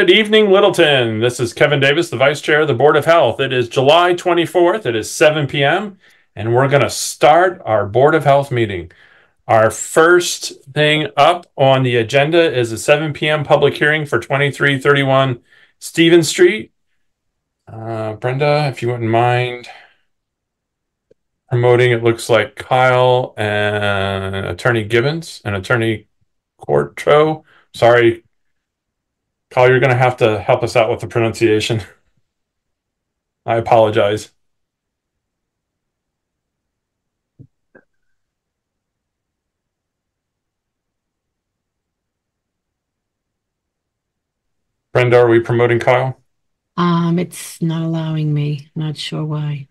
Good evening, Littleton. This is Kevin Davis, the Vice Chair of the Board of Health. It is July 24th. It is 7 p.m. and we're going to start our Board of Health meeting. Our first thing up on the agenda is a 7 p.m. public hearing for 2331 Stevens Street. Brenda, if you wouldn't mind promoting, it looks like Kyle and Attorney Gibbons and Attorney Corto. Sorry, Kyle, you're going to have to help us out with the pronunciation. I apologize. Brenda, are we promoting Kyle? It's not allowing me. Not sure why.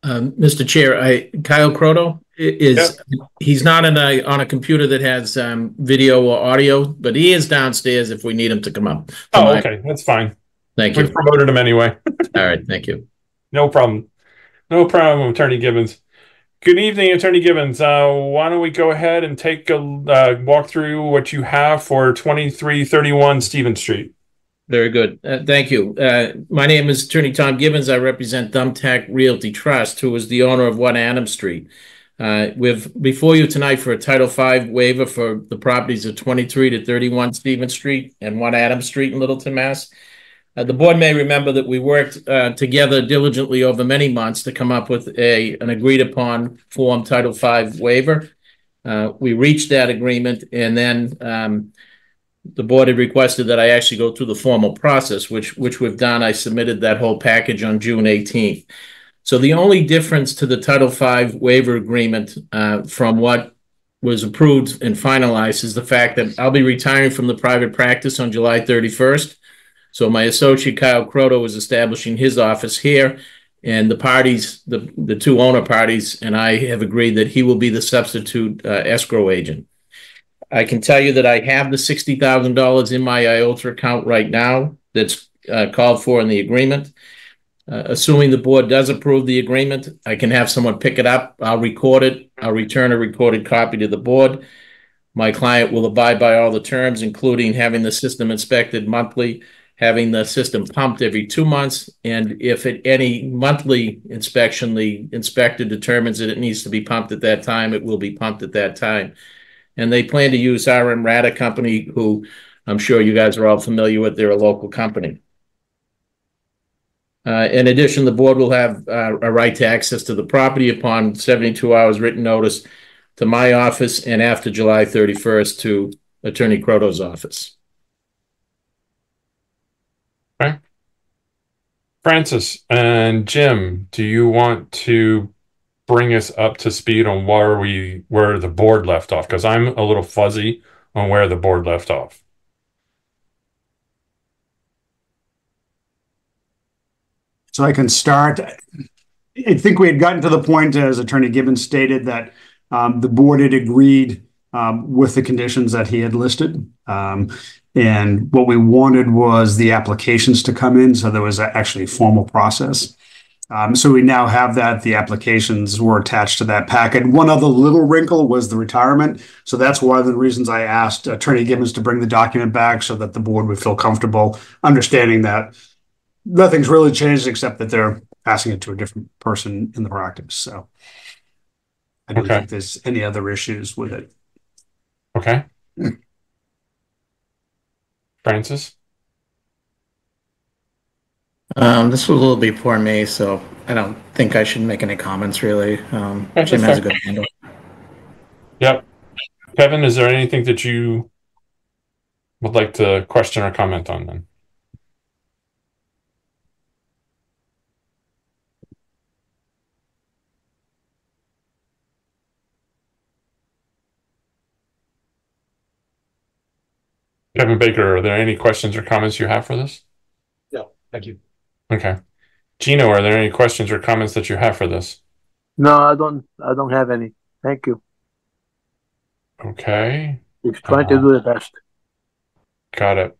Mr. Chair, Kyle Croto is he's not on a computer that has video or audio, but he is downstairs if we need him to come up. Oh, okay, that's fine. Thank you. We've promoted him anyway. All right, thank you. No problem. No problem, Attorney Gibbons. Good evening, Attorney Gibbons. Why don't we go ahead and take a walk through what you have for 2331 Stevens Street? Very good. Thank you. My name is Attorney Tom Gibbons. I represent Thumbtack Realty Trust, who is the owner of 1 Adams Street. We're before you tonight for a Title V waiver for the properties of 23 to 31 Stevens Street and 1 Adams Street in Littleton, Mass. The board may remember that we worked together diligently over many months to come up with an agreed-upon form Title V waiver. We reached that agreement, and then the board had requested that I actually go through the formal process, which we've done. I submitted that whole package on June 18th. So the only difference to the Title V waiver agreement from what was approved and finalized is the fact that I'll be retiring from the private practice on July 31st. So my associate, Kyle Croto, is establishing his office here, and the parties, the two owner parties, and I have agreed that he will be the substitute escrow agent. I can tell you that I have the $60,000 in my IOTA account right now that's called for in the agreement. Assuming the board does approve the agreement, I can have someone pick it up. I'll record it. I'll return a recorded copy to the board. My client will abide by all the terms, including having the system inspected monthly, having the system pumped every 2 months, and if at any monthly inspection the inspector determines that it needs to be pumped at that time, it will be pumped at that time. And they plan to use RM Rata Company, who I'm sure you guys are all familiar with. They're a local company. In addition, the board will have a right to access to the property upon 72 hours written notice to my office, and after July 31st to Attorney Croto's office. Okay. Francis and Jim, do you want to bring us up to speed on where the board left off? Because I'm a little fuzzy on where the board left off. So I can start. I think we had gotten to the point, as Attorney Gibbons stated, that the board had agreed with the conditions that he had listed. And what we wanted was the applications to come in. So there was actually a formal process. So we now have that. The applications were attached to that packet. One other little wrinkle was the retirement. So that's one of the reasons I asked Attorney Gibbons to bring the document back so that the board would feel comfortable understanding that nothing's really changed except that they're passing it to a different person in the practice. So I don't think there's any other issues with it. Okay. Francis? This was a little before me, so I don't think I should make any comments, really. Jim has a good handle. Yep. Kevin, is there anything that you would like to question or comment on then? Kevin Baker, are there any questions or comments you have for this? No, thank you. Okay. Gino, are there any questions or comments that you have for this? No, I don't have any. Thank you. Okay. He's trying to do the best. Got it.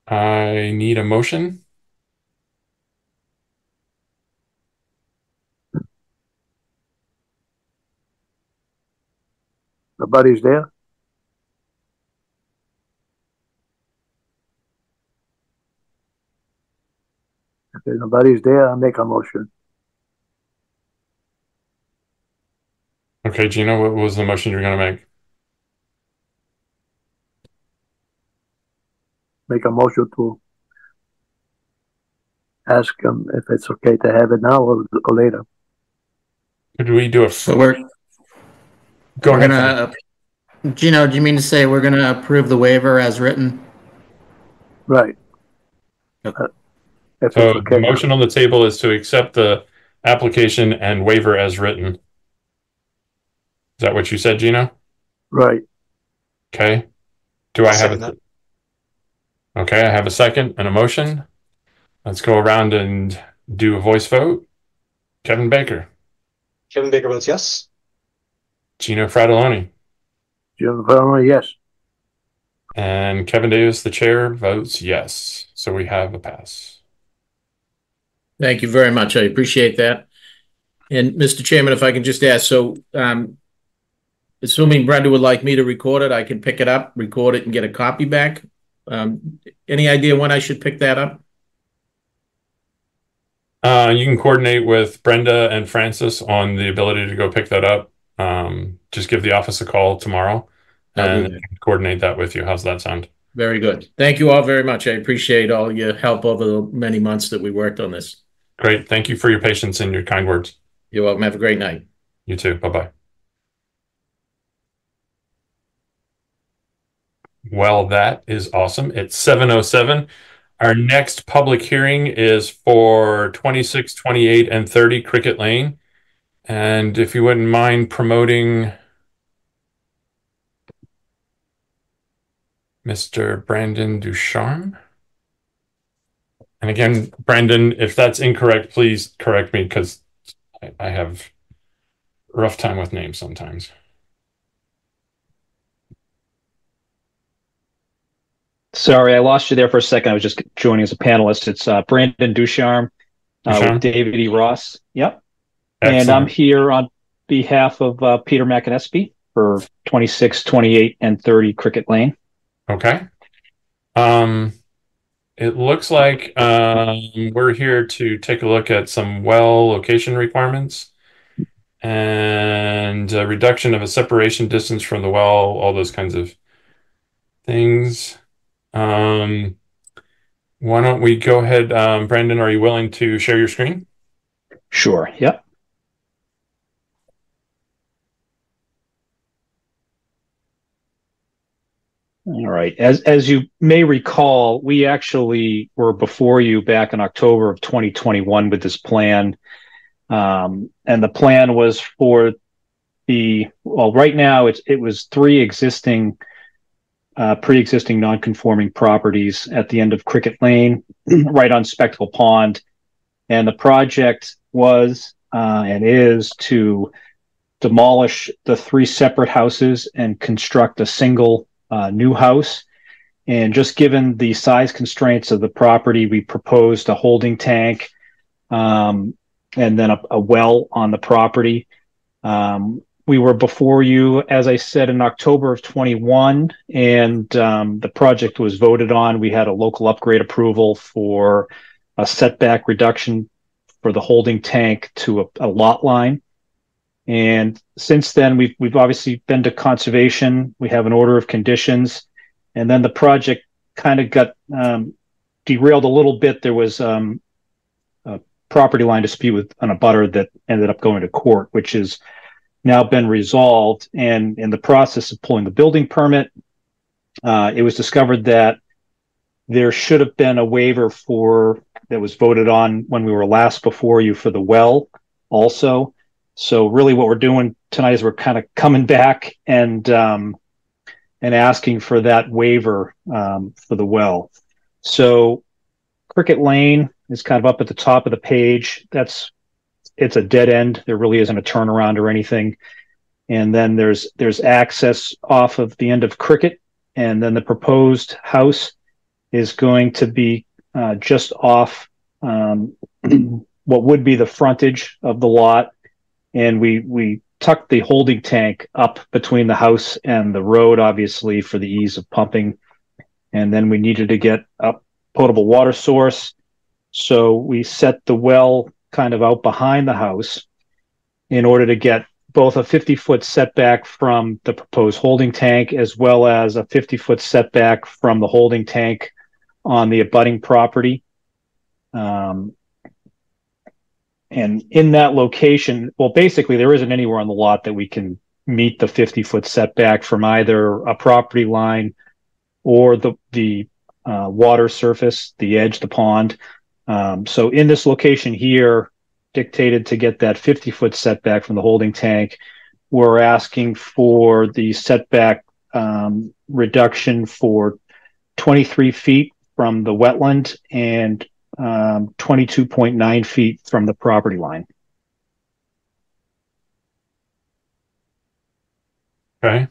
I need a motion. Nobody's there. If nobody's there, I'll make a motion. Okay, Gino, what was the motion you're going to make? Make a motion to ask him if it's okay to have it now or later. Could we do a? So we're Go we're ahead. gonna, Gino, do you mean to say we're gonna approve the waiver as written? Right. Okay. If So it's okay. the motion on the table is to accept the application and waiver as written. Is that what you said, Gino? Right. Okay. Do I have second a? Okay, I have a second and a motion. Let's go around and do a voice vote. Kevin Baker, Kevin Baker votes yes. Gino Fratelloni, Jim Farmer, yes. and Kevin Davis, the chair, votes yes. So we have a pass. Thank you very much. I appreciate that. And Mr. Chairman, if I can just ask, so assuming Brenda would like me to record it, I can pick it up, record it, and get a copy back. Any idea when I should pick that up? You can coordinate with Brenda and Francis on the ability to go pick that up. Just give the office a call tomorrow I'll do and that. coordinate that with you. How's that sound? Very good. Thank you all very much. I appreciate all your help over the many months that we worked on this. Great. Thank you for your patience and your kind words. You're welcome. Have a great night. You too. Bye-bye. Well, that is awesome. It's 7:07. Our next public hearing is for 26, 28, and 30 Cricket Lane. And if you wouldn't mind promoting Mr. Brandon Ducharme. And again, Brandon, if that's incorrect, please correct me because I have a rough time with names sometimes. Sorry, I lost you there for a second. I was just joining as a panelist. It's Brandon Ducharme with David E. Ross. Yep. Excellent. And I'm here on behalf of Peter McAnespy for 26, 28, and 30 Cricket Lane. Okay. It looks like we're here to take a look at some well location requirements and a reduction of a separation distance from the well, all those kinds of things. Why don't we go ahead? Brandon, are you willing to share your screen? Sure. Yep. All right. As you may recall, we actually were before you back in October of 2021 with this plan. And the plan was for right now it was three existing pre-existing non-conforming properties at the end of Cricket Lane, right on Spectacle Pond. And the project was and is to demolish the three separate houses and construct a single new house. And just given the size constraints of the property, we proposed a holding tank and then a well on the property. We were before you, as I said, in October of 21, and the project was voted on. We had a local upgrade approval for a setback reduction for the holding tank to a lot line. And since then, we've obviously been to conservation. We have an order of conditions, and then the project kind of got derailed a little bit. There was a property line dispute with an abutter that ended up going to court, which has now been resolved. And in the process of pulling the building permit, it was discovered that there should have been a waiver that was voted on when we were last before you for the well also. So really what we're doing tonight is we're kind of coming back and asking for that waiver for the well. So Cricket Lane is kind of up at the top of the page. It's a dead end. There really isn't a turnaround or anything. And then there's access off of the end of Cricket. And then the proposed house is going to be just off what would be the frontage of the lot. And we tucked the holding tank up between the house and the road, obviously, for the ease of pumping. And then we needed to get a potable water source. So we set the well kind of out behind the house in order to get both a 50-foot setback from the proposed holding tank as well as a 50-foot setback from the holding tank on the abutting property. And in that location, well, basically there isn't anywhere on the lot that we can meet the 50-foot setback from either a property line or the water surface, the edge, the pond. So in this location here, dictated to get that 50-foot setback from the holding tank, we're asking for the setback reduction for 23 feet from the wetland and 22.9 feet from the property line. Okay.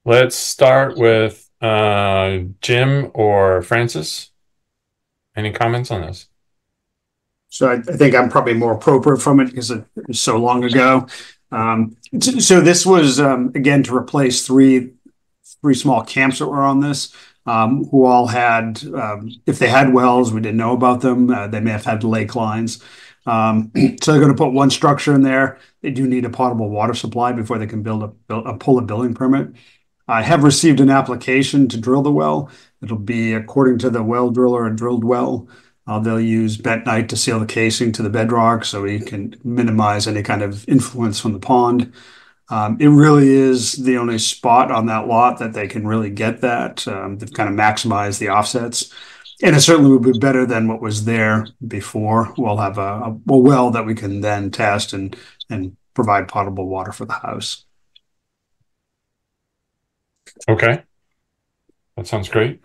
Let's start with Jim or Francis. Any comments on this? So I think I'm probably more appropriate from it because it was so long ago. So this was, again, to replace three small camps that were on this, who all had, if they had wells, we didn't know about them. They may have had lake lines. So they're going to put one structure in there. They do need a potable water supply before they can pull a building permit. I have received an application to drill the well. It'll be according to the well driller, a drilled well. They'll use bentonite to seal the casing to the bedrock so we can minimize any kind of influence from the pond. It really is the only spot on that lot that they can really get that. They've kind of maximized the offsets. And it certainly would be better than what was there before. We'll have a well that we can then test and provide potable water for the house. Okay. That sounds great.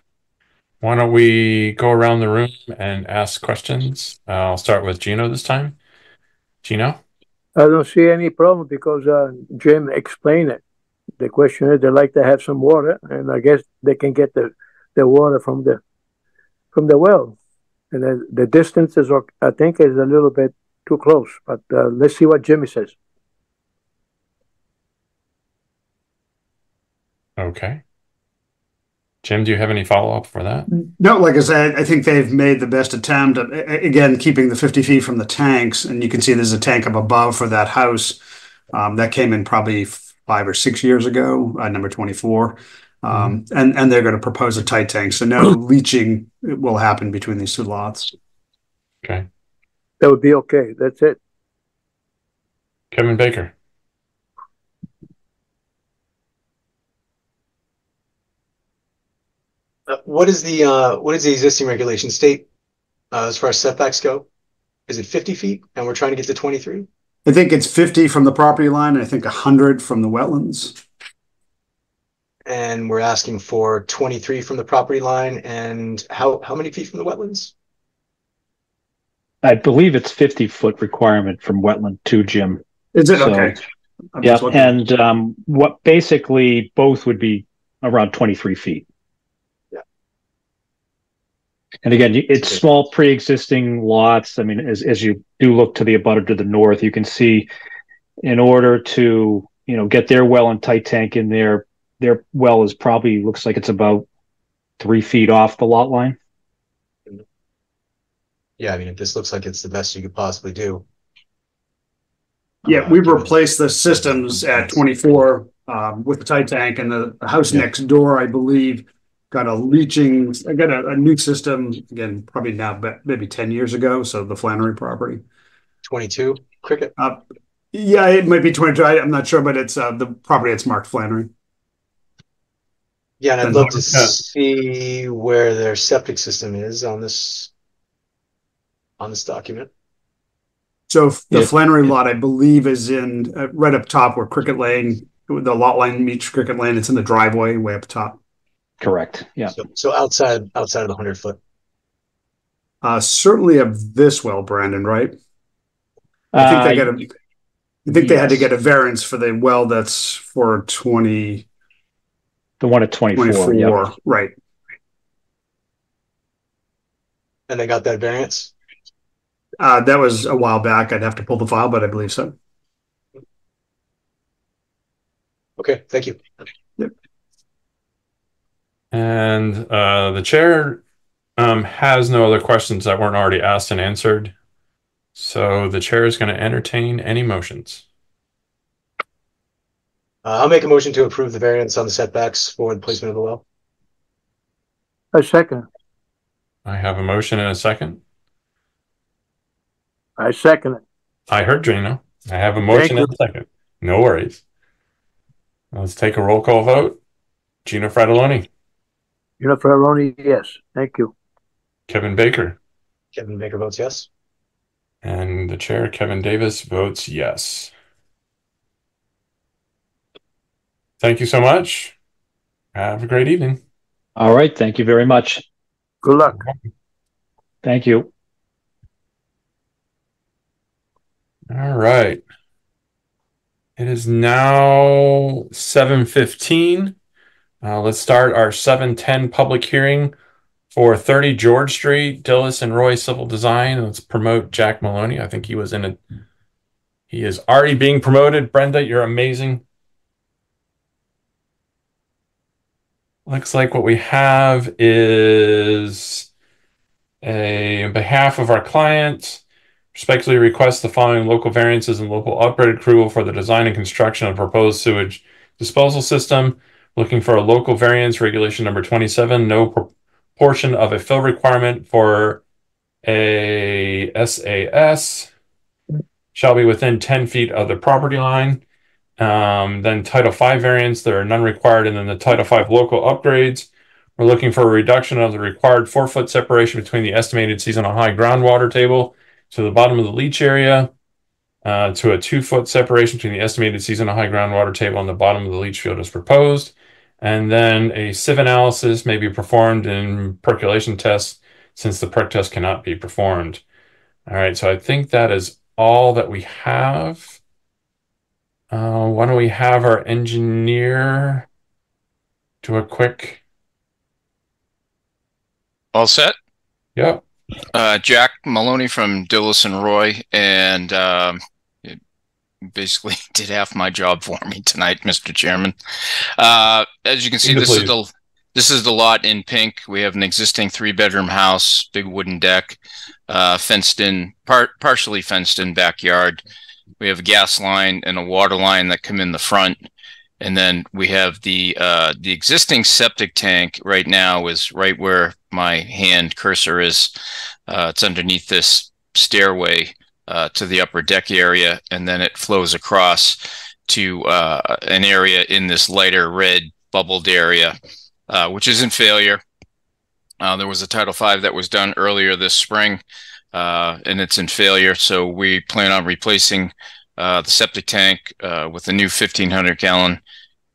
Why don't we go around the room and ask questions? I'll start with Gino this time. Gino? I don't see any problem because Jim explained it. The question is they like to have some water, and I guess they can get the water from the well. And then the distance is, I think, is a little bit too close. But let's see what Jimmy says. Okay. Jim, do you have any follow-up for that? No, like I said, I think they've made the best attempt at, again, keeping the 50 feet from the tanks. And you can see there's a tank up above for that house. That came in probably 5 or 6 years ago, number 24. And they're going to propose a tight tank. So no leaching will happen between these two lots. Okay. That would be okay. That's it. Kevin Baker. What is the existing regulation state as far as setbacks go? Is it 50 feet and we're trying to get to 23? I think it's 50 from the property line, and I think 100 from the wetlands. And we're asking for 23 from the property line, and how many feet from the wetlands? I believe it's 50-foot requirement from wetland to Jim. Is it? So, okay. Yeah, and what basically both would be around 23 feet. Yeah. And again, it's small pre-existing lots. I mean, as you do look to the abutter to the north, you can see in order to, get their well and tight tank in there, their well is probably, looks like it's about 3 feet off the lot line. Yeah, I mean, this looks like it's the best you could possibly do. Yeah, we've replaced the systems at 24 with the tight tank, and the house next door, I believe, got a new system, again, probably now, but maybe 10 years ago. So the Flannery property. 22 Cricket? Yeah, it might be 22. I'm not sure, but it's the property that's marked Flannery. Yeah, and I'd love to see where their septic system is on this document. So the Flannery lot, I believe, is in right up top where Cricket Lane, the lot line meets Cricket Lane. It's in the driveway way up top. Correct. Yeah. So outside of the 100-foot. Certainly of this well, Brandon, right? I think they had to get a variance for the well that's for 20. The one at 24. Yep. Right. And they got that variance? That was a while back. I'd have to pull the file, but I believe so. Okay, thank you. Yep. And the chair has no other questions that weren't already asked and answered. So the chair is going to entertain any motions. I'll make a motion to approve the variance on the setbacks for the placement of the well. A second. I have a motion and a second. I second it. I heard Gino. I have a motion and a second. No worries. Let's take a roll call vote. Gino Fratelloni. Gino Fratelloni, yes. Thank you. Kevin Baker. Kevin Baker votes yes. And the chair, Kevin Davis, votes yes. Thank you so much. Have a great evening. All right. Thank you very much. Good luck. Thank you. All right. It is now 7:15. Let's start our 7:10 public hearing for 30 George Street, Dillis and Roy Civil Design. Let's promote Jack Maloney. I think he was in it. He is already being promoted. Brenda, you're amazing. Looks like what we have is on behalf of our client, respectfully request the following local variances and local upgrade approval for the design and construction of proposed sewage disposal system. Looking for a local variance, regulation number 27, no portion of a fill requirement for a SAS shall be within 10 feet of the property line. Then Title V variance, there are none required. And then the Title V local upgrades, we're looking for a reduction of the required 4-foot separation between the estimated seasonal high groundwater table to the bottom of the leach area, to a 2-foot separation between the estimated seasonal high groundwater table and the bottom of the leach field as proposed. And then a sieve analysis may be performed in percolation tests since the perk test cannot be performed. All right, so I think that is all that we have. Why don't we have our engineer do a quick... All set? Yep. Jack Maloney from Dillis and Roy, and basically did half my job for me tonight, Mr. Chairman. As you can see, this is the lot in pink. We have an existing 3-bedroom house, big wooden deck, fenced in, partially fenced in backyard. We have a gas line and a water line that come in the front. And then we have the existing septic tank right now is right where my hand cursor is. It's underneath this stairway to the upper deck area, and then it flows across to an area in this lighter red bubbled area, which is in failure. There was a Title V that was done earlier this spring, and it's in failure. So we plan on replacing the septic tank with a new 1,500-gallon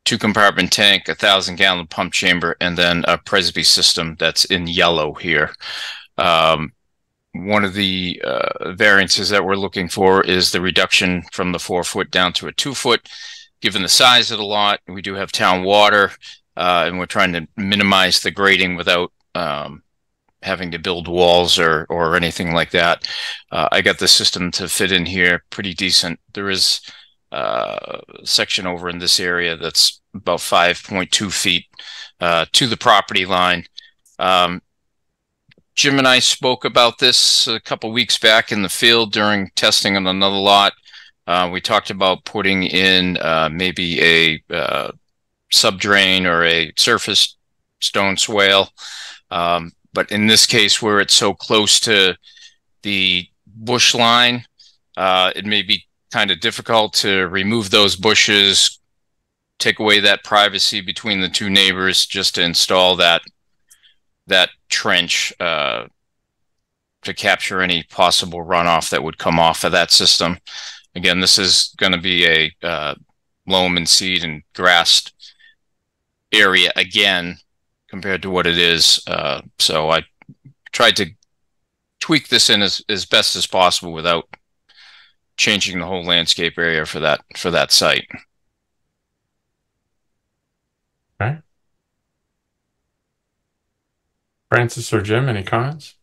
2-compartment tank, 1,000-gallon pump chamber, and then a Presby system that's in yellow here. One of the variances that we're looking for is the reduction from the 4-foot down to a 2-foot. Given the size of the lot, we do have town water, and we're trying to minimize the grading without having to build walls or anything like that. I got the system to fit in here pretty decent. There is a section over in this area that's about 5.2 feet to the property line. Jim and I spoke about this a couple weeks back in the field during testing on another lot. We talked about putting in maybe a subdrain or a surface stone swale. But in this case, where it's so close to the bush line, it may be kind of difficult to remove those bushes, take away that privacy between the two neighbors, just to install that trench to capture any possible runoff that would come off of that system. Again, this is going to be a loam and seed and grassed area again compared to what it is. So I tried to tweak this in as best as possible without changing the whole landscape area for that site. Okay. Francis or Jim, any comments?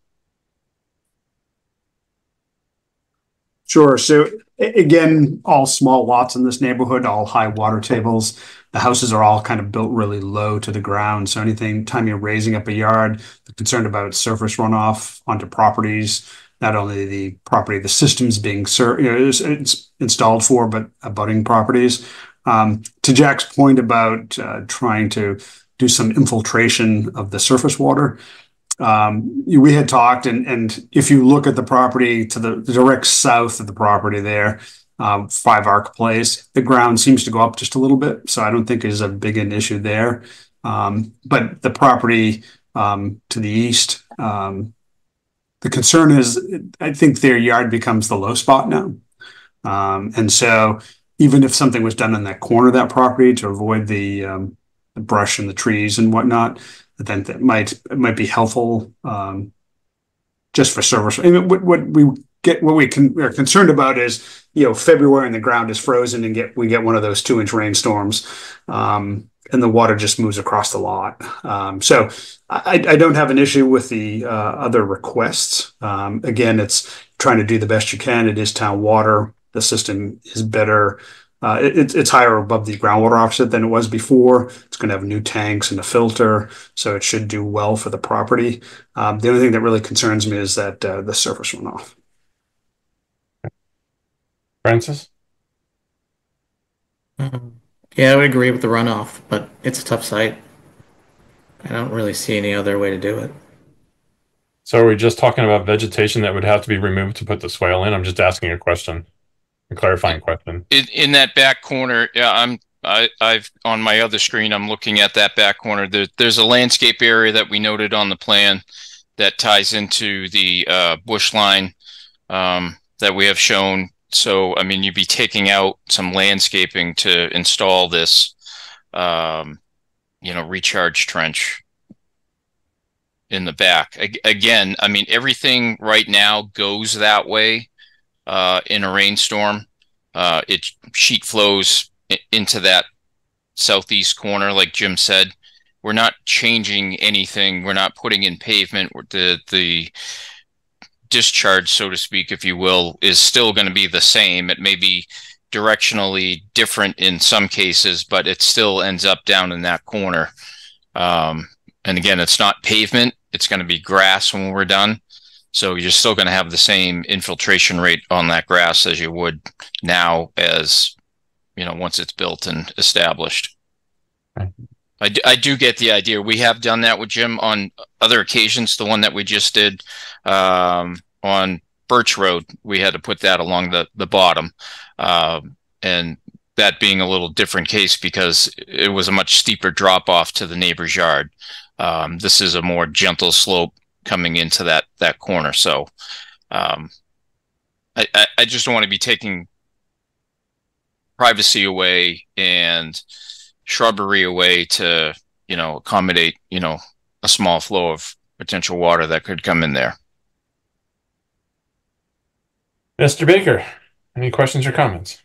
Sure. So again, all small lots in this neighborhood, all high water tables. The houses are all kind of built really low to the ground. So anything time you're raising up a yard, the concern about surface runoff onto properties, not only the property the system's being it's installed for, but abutting properties. To Jack's point about trying to do some infiltration of the surface water, we had talked, and if you look at the property to the direct south of the property there, 5 Arc Place, the ground seems to go up just a little bit, so I don't think there's a big an issue there. But the property to the east, the concern is, I think their yard becomes the low spot now. And so even if something was done in that corner of that property to avoid the brush and the trees and whatnot, then that might be helpful just for service. I mean, what we are concerned about is, February and the ground is frozen and we get one of those 2-inch rainstorms, and the water just moves across the lot. So I don't have an issue with the other requests. Again, it's trying to do the best you can. It is town water. The system is better. It's higher above the groundwater offset than it was before. It's going to have new tanks and a filter, so it should do well for the property. The only thing that really concerns me is that the surface runoff. Francis? Yeah, I would agree with the runoff, but it's a tough site. I don't really see any other way to do it. So are we just talking about vegetation that would have to be removed to put the swale in? I'm just asking a question. A clarifying question. In that back corner, yeah, I've on my other screen, I'm looking at that back corner. There's a landscape area that we noted on the plan that ties into the bush line that we have shown. So, I mean, you'd be taking out some landscaping to install this, recharge trench in the back. Again, I mean, everything right now goes that way. In a rainstorm, it sheet flows into that southeast corner, like Jim said. We're not changing anything. We're not putting in pavement. The discharge, so to speak, if you will, is still going to be the same. It may be directionally different in some cases, but it still ends up down in that corner. And again, it's not pavement. It's going to be grass when we're done. So you're still going to have the same infiltration rate on that grass as you would now, as once it's built and established. Right. I do get the idea. We have done that with Jim on other occasions. The one that we just did on Birch Road, we had to put that along the bottom, and that being a little different case because it was a much steeper drop off to the neighbor's yard. This is a more gentle slope coming into that corner. So I just don't want to be taking privacy away and shrubbery away to, accommodate, a small flow of potential water that could come in there. Mr. Baker, any questions or comments?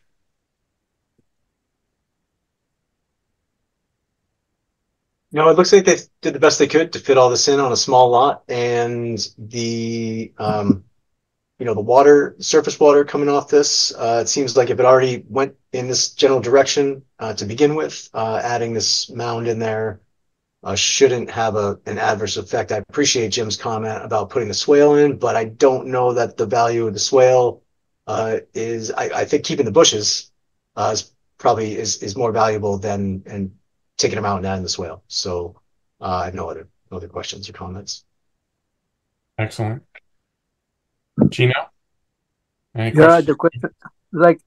No, it looks like they did the best they could to fit all this in on a small lot, and the the surface water coming off this, it seems like if it already went in this general direction to begin with, adding this mound in there shouldn't have an adverse effect. I appreciate Jim's comment about putting the swale in, but I don't know that the value of the swale is. I think keeping the bushes is more valuable than taking them out and adding the swale. So I have no other questions or comments. Excellent. Gino? Yeah, the question, like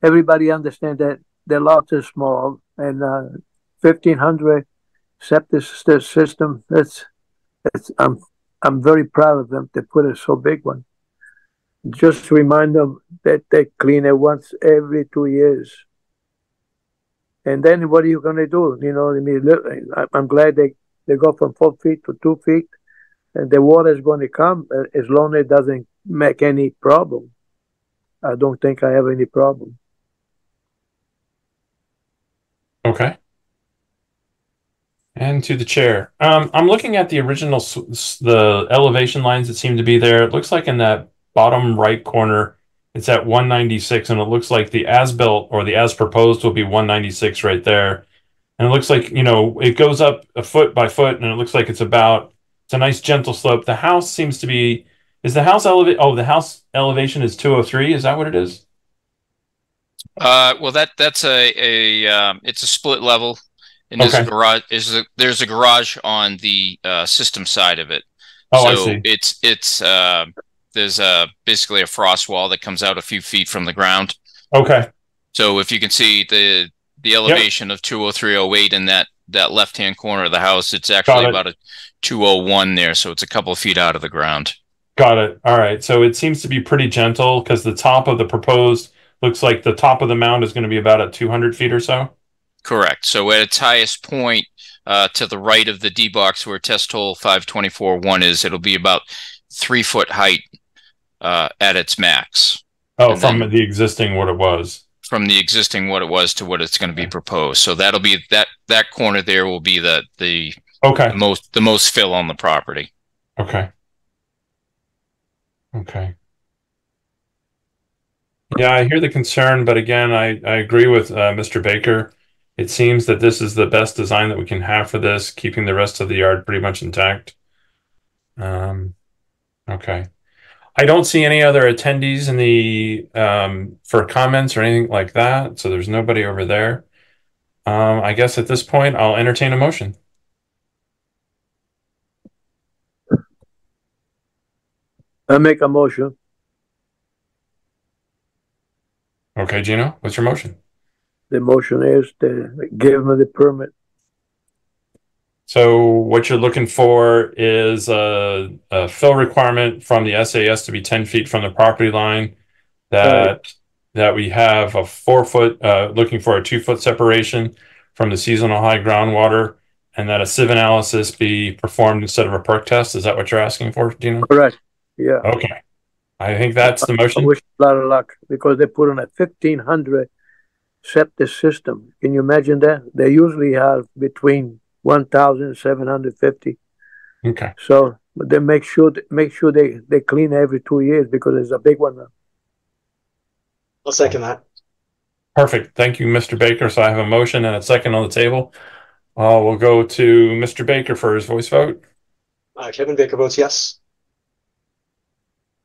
everybody understand that the lots are small, and 1,500 septic system. I'm very proud of them to put a so big one. Just remind them that they clean it once every 2 years. And then what are you going to do? I mean, I'm glad they go from 4 feet to 2 feet, and the water is going to come as long as it doesn't make any problem. I don't think I have any problem. Okay. And to the chair. I'm looking at the original, the elevation lines that seem to be there. It looks like in that bottom right corner, it's at 196, and it looks like the as-built or the as-proposed will be 196 right there. And it looks like, you know, it goes up a foot by foot, and it looks like it's a nice gentle slope. The house seems to be, is the house elevate? Oh, the house elevation is 203. Is that what it is? Well, that's it's a split level, and there's a garage. There's a garage on the system side of it. Oh, so I see. It's there's basically a frost wall that comes out a few feet from the ground. Okay. So if you can see the elevation of 20308 in that left-hand corner of the house, it's actually about a 201 there, so it's a couple of feet out of the ground. Got it. All right. So it seems to be pretty gentle because the top of the proposed looks like the top of the mound is going to be about at 200 feet or so. Correct. So at its highest point to the right of the D box where test hole 524-1 is, it'll be about 3 foot height at its max. Oh, and from the existing what it was. From the existing what it was to what it's going to be proposed. So that'll be that corner there will be the most fill on the property. Okay. Okay. Yeah, I hear the concern, but again, I agree with Mr. Baker. It seems that this is the best design that we can have for this, keeping the rest of the yard pretty much intact. Okay. I don't see any other attendees in the for comments or anything like that, so there's nobody over there. I guess at this point, I'll entertain a motion. I make a motion. Okay, Gino, what's your motion? The motion is to give me the permit. So what you're looking for is a fill requirement from the SAS to be 10 feet from the property line, that we have a 4 foot, looking for a 2 foot separation from the seasonal high groundwater, and that a sieve analysis be performed instead of a perk test. Is that what you're asking for, Gino? Correct. Yeah. Okay. I think that's the motion. I wish a lot of luck because they put on a 1,500 septic system. Can you imagine that? They usually have between 1,750. Okay. So they make sure they clean every 2 years because it's a big one now. I'll second that. Perfect. Thank you, Mr. Baker. So I have a motion and a second on the table. We'll go to Mr. Baker for his voice vote. Kevin Baker votes yes.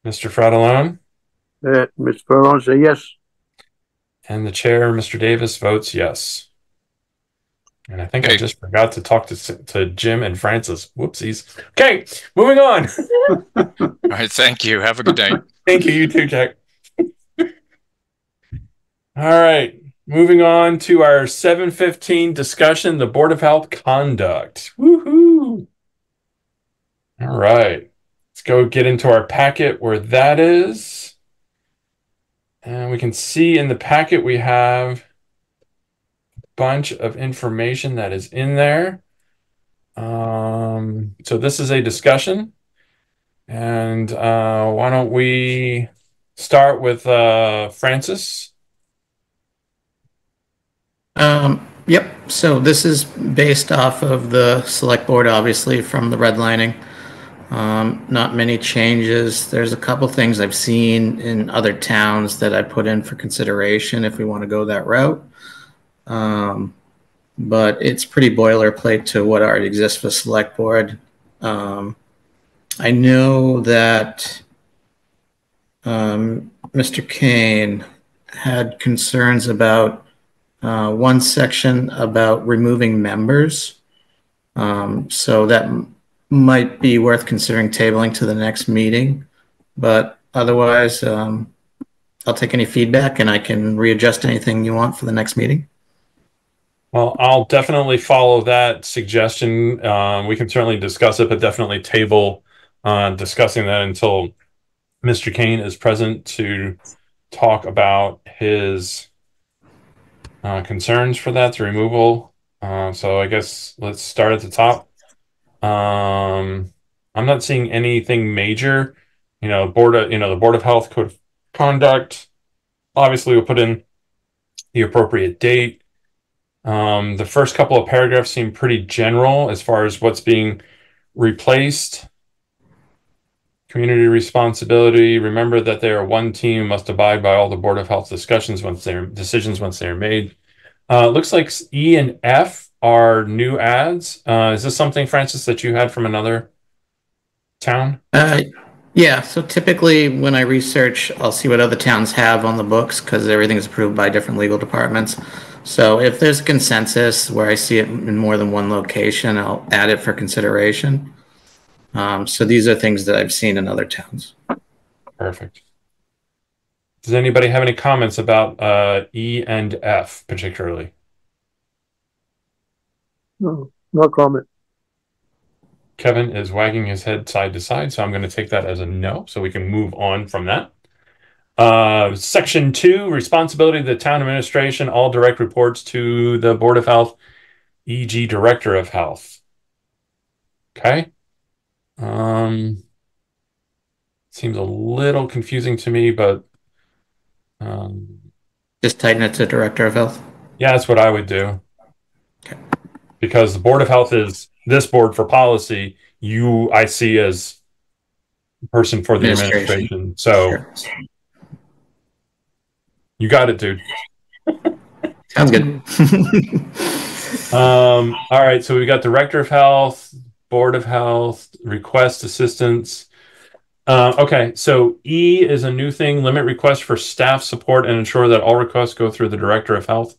Mr. Fratellone? Mr. Fratellone says yes. And the chair, Mr. Davis, votes yes. And I think I just forgot to talk to Jim and Francis. Whoopsies. Okay, moving on. All right, thank you. Have a good day. Thank you. You too, Jack. All right, moving on to our 7:15 discussion, the Board of Health conduct. Woohoo! All right. Let's go get into our packet where that is. And we can see in the packet we have a bunch of information that is in there. So this is a discussion. And why don't we start with Francis? Yep. So this is based off of the select board, obviously, from the redlining. Not many changes. There's a couple things I've seen in other towns that I put in for consideration if we want to go that route. But it's pretty boilerplate to what already exists for select board. I know that Mr. Kane had concerns about one section about removing members. So that might be worth considering tabling to the next meeting, but otherwise, I'll take any feedback and I can readjust anything you want for the next meeting. Well, I'll definitely follow that suggestion. We can certainly discuss it, but definitely table discussing that until Mr. Kane is present to talk about his concerns for that, the removal. So I guess let's start at the top. I'm not seeing anything major. The Board of Health Code of Conduct. Obviously, we'll put in the appropriate date. The first couple of paragraphs seem pretty general as far as what's being replaced. Community responsibility. Remember that they are one team, must abide by all the Board of Health decisions once they are made. Looks like E and F are new ads. Is this something, Francis, that you had from another town? Yeah, so typically when I research, I'll see what other towns have on the books because everything is approved by different legal departments. So if there's a consensus where I see it in more than one location, I'll add it for consideration. So these are things that I've seen in other towns. Perfect. Does anybody have any comments about E and F particularly? No, no comment. Kevin is wagging his head side to side, so I'm going to take that as a no, so we can move on from that. Section 2, responsibility of the town administration, all direct reports to the Board of Health, e.g. Director of Health. Okay. Seems a little confusing to me, but just tighten it to Director of Health. Yeah, that's what I would do. Okay. Because the Board of Health is this board for policy. I see as person for the administration. So sure. You got it, dude. Sounds good. All right, so we got Director of Health, Board of Health, request assistance. Okay, so E is a new thing, limit requests for staff support and ensure that all requests go through the Director of Health.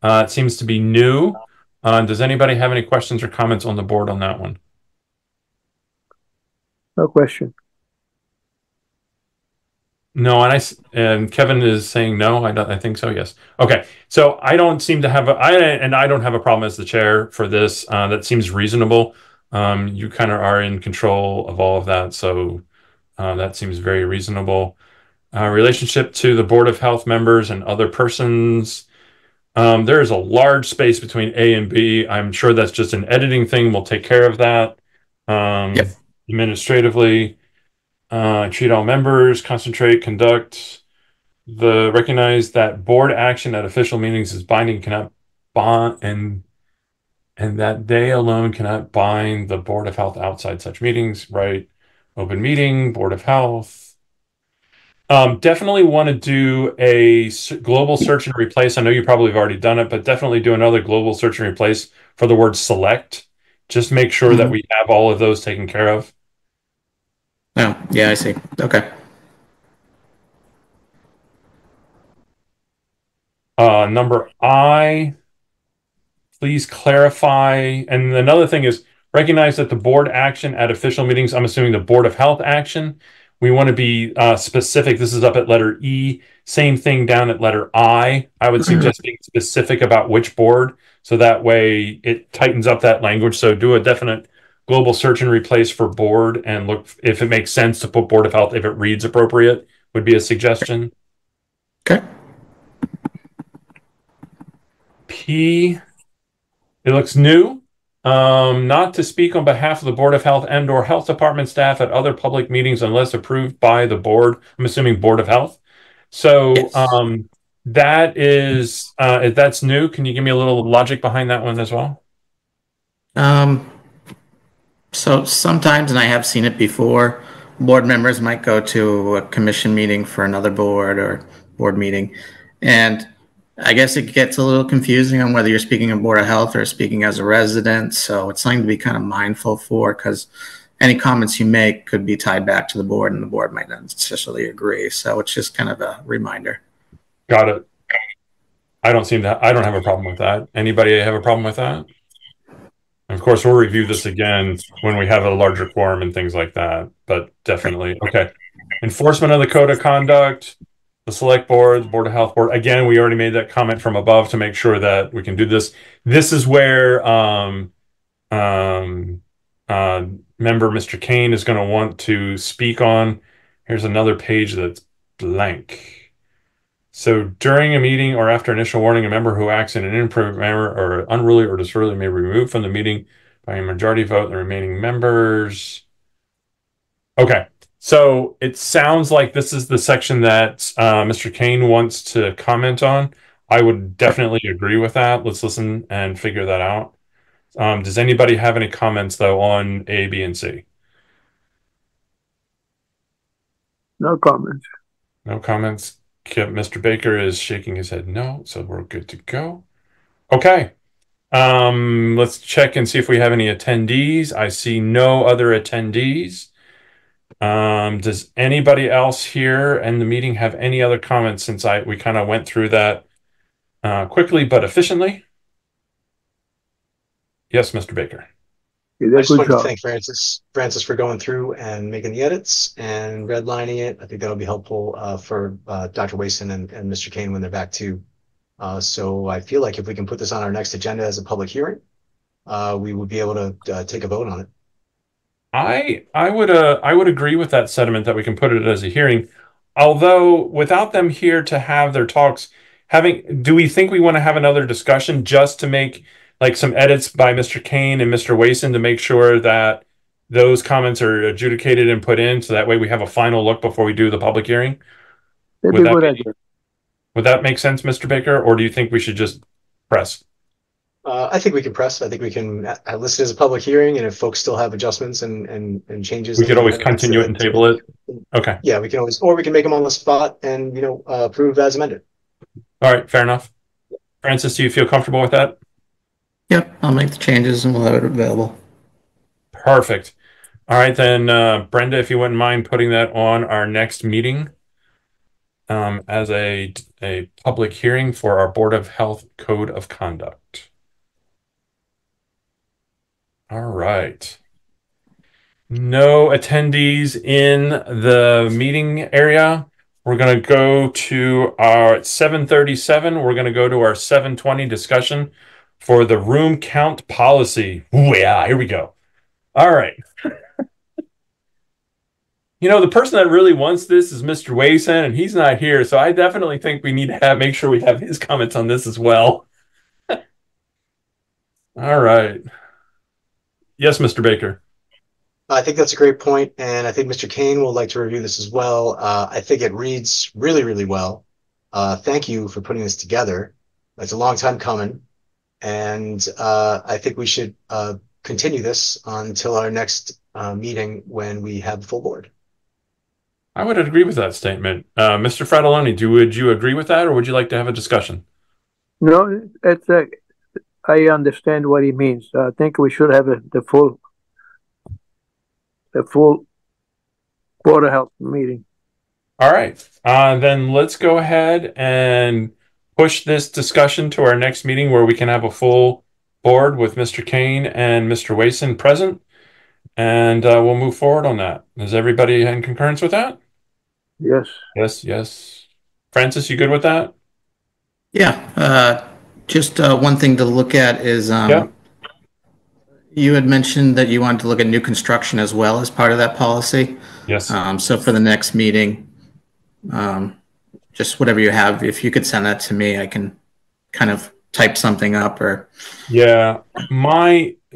It seems to be new. Does anybody have any questions or comments on the board on that one? No question. No, and Kevin is saying no. I think so. Yes. Okay. So I don't seem to have I don't have a problem as the chair for this. That seems reasonable. You kind of are in control of all of that, so that seems very reasonable. Relationship to the Board of Health members and other persons. There is a large space between A and B. I'm sure that's just an editing thing. We'll take care of that. Yep. Administratively. Treat all members, concentrate, conduct. Recognize that board action at official meetings is binding, cannot bond, and that they alone cannot bind the Board of Health outside such meetings, right? Open meeting, Board of Health. Definitely want to do a global search and replace. I know you probably have already done it, but definitely do another global search and replace for the word select. Just make sure that we have all of those taken care of. Oh, yeah, I see. Okay. Number I, please clarify. And another thing is recognize that the board action at official meetings, I'm assuming the Board of Health action, we want to be specific. This is up at letter E. Same thing down at letter I. I would suggest being specific about which board, so that way it tightens up that language. So do a definite global search and replace for board and look if it makes sense to put Board of Health if it reads appropriate, would be a suggestion. Okay. P, it looks new. Not to speak on behalf of the Board of Health and or Health Department staff at other public meetings unless approved by the board. I'm assuming Board of Health. So yes. That's new. Can you give me a little logic behind that one as well? So sometimes, and I have seen it before, board members might go to a commission meeting for another board or board meeting. And I guess it gets a little confusing on whether you're speaking on Board of Health or speaking as a resident. So it's something to be kind of mindful for, because any comments you make could be tied back to the board and the board might not necessarily agree. So it's just kind of a reminder. Got it. I don't have a problem with that. Anybody have a problem with that? Of course, we'll review this again when we have a larger quorum and things like that, but definitely. Okay. Enforcement of the code of conduct, the select board, the Board of Health board. Again, we already made that comment from above to make sure that we can do this. This is where member Mr. Kane is going to want to speak on. Here's another page that's blank. So during a meeting or after initial warning, a member who acts in an inappropriate manner or unruly or disorderly may be removed from the meeting by a majority vote of the remaining members. Okay, so it sounds like this is the section that Mr. Kane wants to comment on. I would definitely agree with that. Let's listen and figure that out. Does anybody have any comments, though, on A, B, and C? No comments. No comments. Mr. Baker is shaking his head no, so we're good to go. Okay. Let's check and see if we have any attendees. I see no other attendees. Does anybody else here in the meeting have any other comments since we kind of went through that quickly but efficiently? Yes, Mr. Baker. I just wanted to thank Francis for going through and making the edits and redlining it. I think that'll be helpful for Dr. Wason and Mr. Kane when they're back too. So I feel like if we can put this on our next agenda as a public hearing, we would be able to take a vote on it. I would agree with that sentiment that we can put it as a hearing. Although without them here to have their talks, do we think we want to have another discussion just to make like some edits by Mr. Kane and Mr. Wason to make sure that those comments are adjudicated and put in, so that way we have a final look before we do the public hearing? Would that make sense, Mr. Baker, or do you think we should just press? I think we can press. I think we can list it as a public hearing, and if folks still have adjustments and changes, we could always continue it and table it. Okay. Yeah, we can always, or we can make them on the spot and approve as amended. All right, fair enough. Francis, do you feel comfortable with that? Yep, I'll make the changes and we'll have it available. Perfect. All right, then, Brenda, if you wouldn't mind putting that on our next meeting as a public hearing for our Board of Health Code of Conduct. All right. No attendees in the meeting area. We're going to go to our 7:37. We're going to go to our 7:20 discussion for the room count policy. Ooh, yeah, here we go. All right. The person that really wants this is Mr. Wason, and he's not here, so I definitely think we need to make sure we have his comments on this as well. All right. Yes, Mr. Baker. I think that's a great point, and I think Mr. Kane will like to review this as well. I think it reads really, really well. Thank you for putting this together. It's a long time coming, and I think we should continue this until our next meeting when we have the full board. I would agree with that statement. Mr. Fratelloni, would you agree with that, or would you like to have a discussion? No, I understand what he means. I think we should have the full Board of Health meeting. All right. Then let's go ahead and push this discussion to our next meeting where we can have a full board with Mr. Kane and Mr. Wason present, and we'll move forward on that. Is everybody in concurrence with that? Yes. Yes. Francis, you good with that? Yeah. Just one thing to look at is you had mentioned that you wanted to look at new construction as well as part of that policy. Yes. So for the next meeting, just whatever you have, if you could send that to me, I can kind of type something up or. Yeah.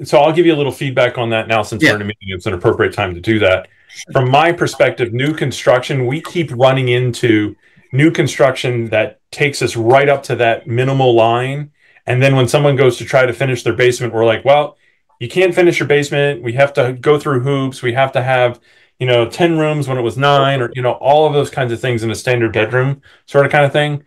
So I'll give you a little feedback on that now since we're in a meeting. It's an appropriate time to do that. From my perspective, new construction, we keep running into new construction that takes us right up to that minimal line. And then when someone goes to try to finish their basement, we're like, well, you can't finish your basement. We have to go through hoops. We have to have, 10 rooms when it was 9, or, all of those kinds of things in a standard bedroom sort of kind of thing.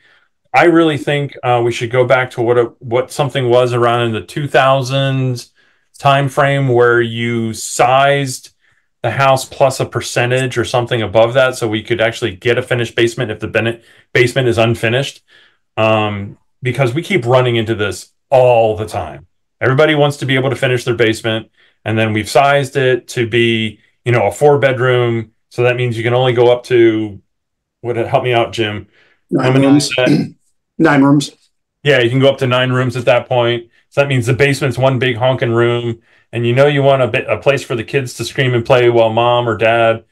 I really think we should go back to what something was around in the 2000s time frame where you sized the house plus a percentage or something above that, so we could actually get a finished basement if the basement is unfinished. Because we keep running into this all the time. Everybody wants to be able to finish their basement, and then we've sized it to be, a 4-bedroom. So that means you can only go up to, help me out, Jim? 9 rooms. 9 rooms. Yeah, you can go up to 9 rooms at that point. So that means the basement's one big honking room, and you want a place for the kids to scream and play while mom or dad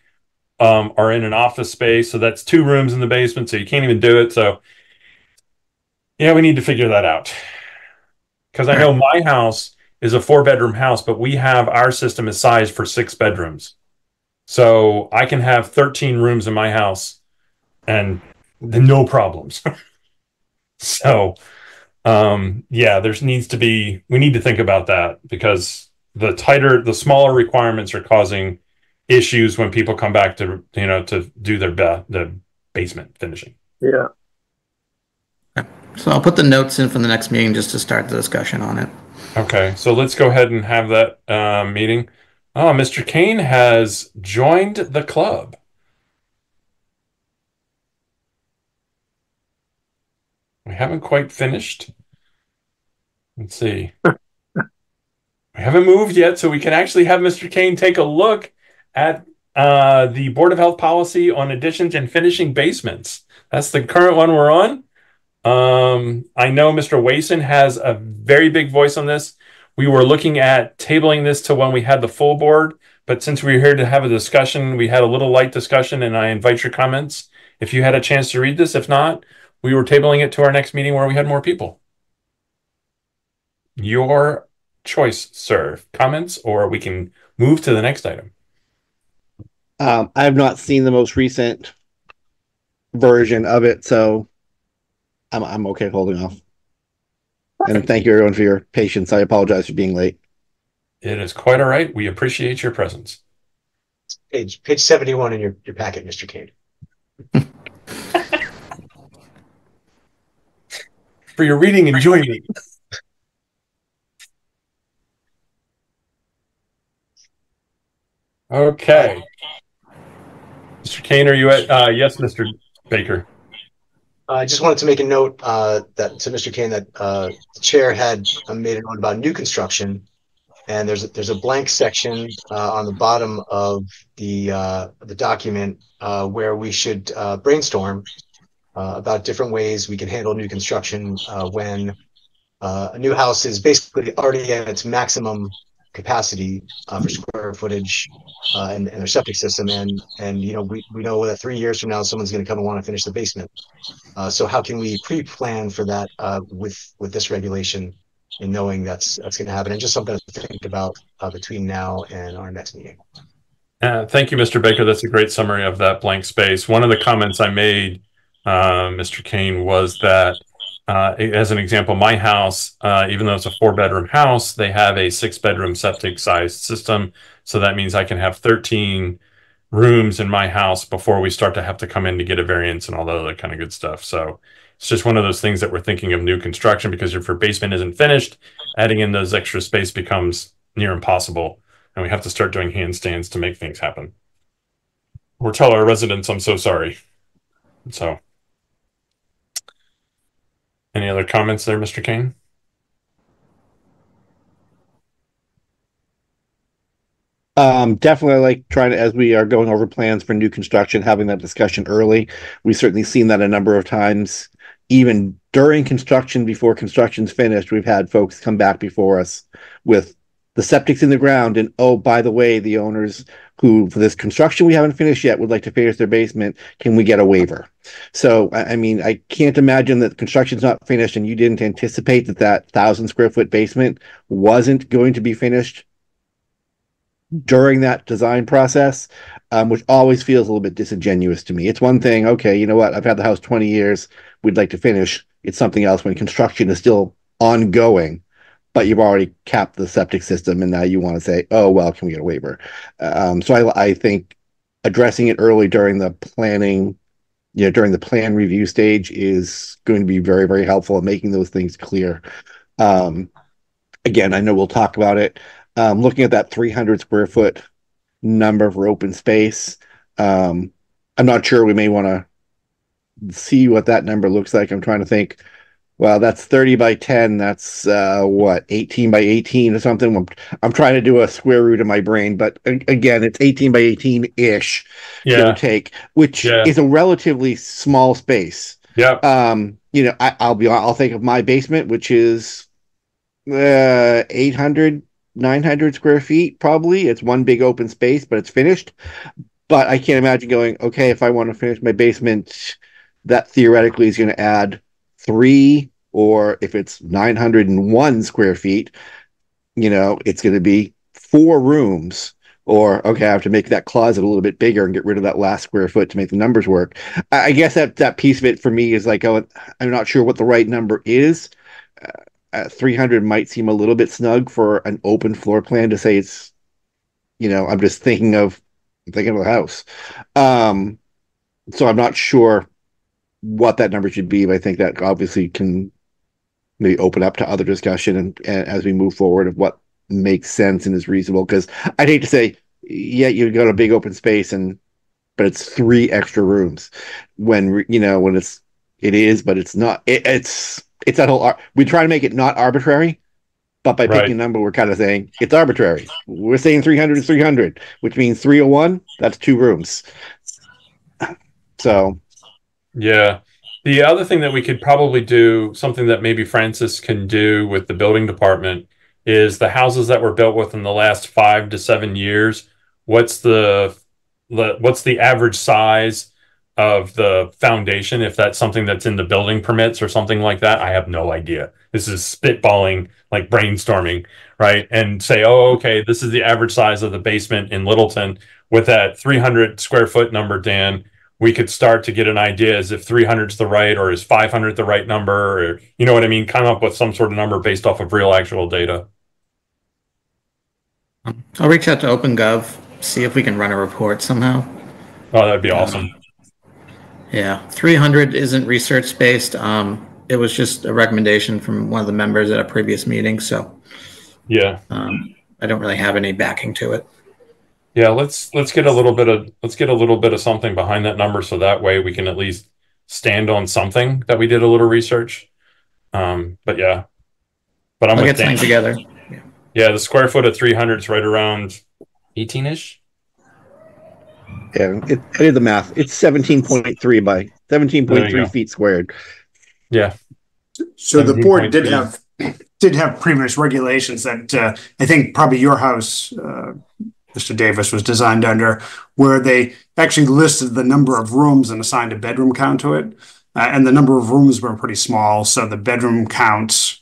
are in an office space. So that's 2 rooms in the basement, so you can't even do it. So yeah, we need to figure that out. Because I know my house is a 4-bedroom house, but our system is sized for 6 bedrooms. So I can have 13 rooms in my house and no problems. So we need to think about that, because the smaller requirements are causing issues when people come back to, to do the basement finishing. Yeah. So I'll put the notes in for the next meeting just to start the discussion on it. Okay, so let's go ahead and have that meeting. Oh, Mr. Kane has joined the club. We haven't quite finished. Let's see. We haven't moved yet, so we can actually have Mr. Kane take a look at the Board of Health policy on additions and finishing basements. That's the current one we're on. I know Mr. Wason has a very big voice on this. We were looking at tabling this to when we had the full board, but since we were here to have a discussion, we had a little light discussion, and I invite your comments if you had a chance to read this. If not, we were tabling it to our next meeting where we had more people. Your choice, sir. Comments, or we can move to the next item. I have not seen the most recent version of it, so I'm okay holding off. And thank you everyone for your patience. I apologize for being late. It is quite all right. We appreciate your presence. Page 71 in your packet, Mr. Kane. For your reading enjoyment. Okay. Mr. Kane, are you at? Yes, Mr. Baker. I just wanted to make a note that to Mr. Kane that the chair had made a note about new construction, and there's a blank section on the bottom of the document where we should brainstorm about different ways we can handle new construction when a new house is basically already at its maximum capacity for square footage and their septic system, and we know that 3 years from now someone's going to come and want to finish the basement. So how can we pre-plan for that with this regulation, and knowing that's going to happen, and just something to think about between now and our next meeting. Thank you, Mr. Baker. That's a great summary of that blank space. One of the comments I made, Mr. Kane, was that as an example, my house, even though it's a 4-bedroom house, they have a 6-bedroom septic sized system. So that means I can have 13 rooms in my house before we start to have to come in to get a variance and all that other kind of good stuff. So it's just one of those things that we're thinking of new construction, because if your basement isn't finished, adding in those extra space becomes near impossible. And we have to start doing handstands to make things happen. Or tell our residents, I'm so sorry. So, any other comments there, Mr. Kane? Definitely like trying to, as we are going over plans for new construction, having that discussion early. We've certainly seen that a number of times. Even during construction, before construction's finished, we've had folks come back before us with the septic's in the ground, and oh, by the way, the owners who, for this construction we haven't finished yet, would like to finish their basement, can we get a waiver? So, I mean, I can't imagine that construction's not finished and you didn't anticipate that 1,000 square foot basement wasn't going to be finished during that design process, which always feels a little bit disingenuous to me. It's one thing, okay, you know what, I've had the house 20 years, we'd like to finish. It's something else when construction is still ongoing, but you've already capped the septic system, and now you want to say, oh, well, can we get a waiver? So I think addressing it early during the planning, during the plan review stage is going to be very, very helpful in making those things clear. Again, I know we'll talk about it. Looking at that 300 square foot number for open space, I'm not sure. We may want to see what that number looks like. I'm trying to think. Well, that's 30 by 10. That's what, 18 by 18 or something. I'm trying to do a square root in my brain, but again, it's 18 by 18-ish, give or take, which is a relatively small space. Yeah. I'll think of my basement, which is 800, 900 square feet, probably. It's one big open space, but it's finished. But I can't imagine going, okay, if I want to finish my basement, that theoretically is going to add 3, or if it's 901 square feet, it's going to be 4 rooms. Or, okay, I have to make that closet a little bit bigger and get rid of that last square foot to make the numbers work. I guess that piece of it for me is like, I'm not sure what the right number is. 300 might seem a little bit snug for an open floor plan to say it's, I'm just thinking of I'm thinking of the house. So I'm not sure what that number should be, but I think that obviously can maybe open up to other discussion and as we move forward of what makes sense and is reasonable. Because I'd hate to say, yeah, you've got a big open space but it's 3 extra rooms when it is, but it's not. It's that whole. We try to make it not arbitrary, but by picking a number, we're kind of saying it's arbitrary. We're saying 300 is 300, which means 301. That's 2 rooms. So, yeah. The other thing that we could probably do, something that maybe Francis can do with the building department, is the houses that were built within the last 5 to 7 years. What's the average size of the foundation, if that's something that's in the building permits or something like that? I have no idea. This is spitballing, like brainstorming, right? And say, oh, okay, this is the average size of the basement in Littleton. With that 300 square foot number, Dan, we could start to get an idea as if 300 is the right, or is 500 the right number, or you know what I mean? Come up with some sort of number based off of real actual data. I'll reach out to OpenGov, see if we can run a report somehow. Oh, that'd be awesome. Yeah, 300 isn't research based. It was just a recommendation from one of the members at a previous meeting. So yeah, I don't really have any backing to it. Yeah, let's get a little bit of something behind that number, so that way we can at least stand on something that we did a little research. But yeah, but I'll get something together. Yeah, the square foot of 300 is right around 18-ish. Yeah, I did the math. It's 17.3 by 17.3 feet squared. Yeah. So the board did have previous regulations that I think probably your house, Mr. Davis, was designed under, where they actually listed the number of rooms and assigned a bedroom count to it. And the number of rooms were pretty small, so the bedroom counts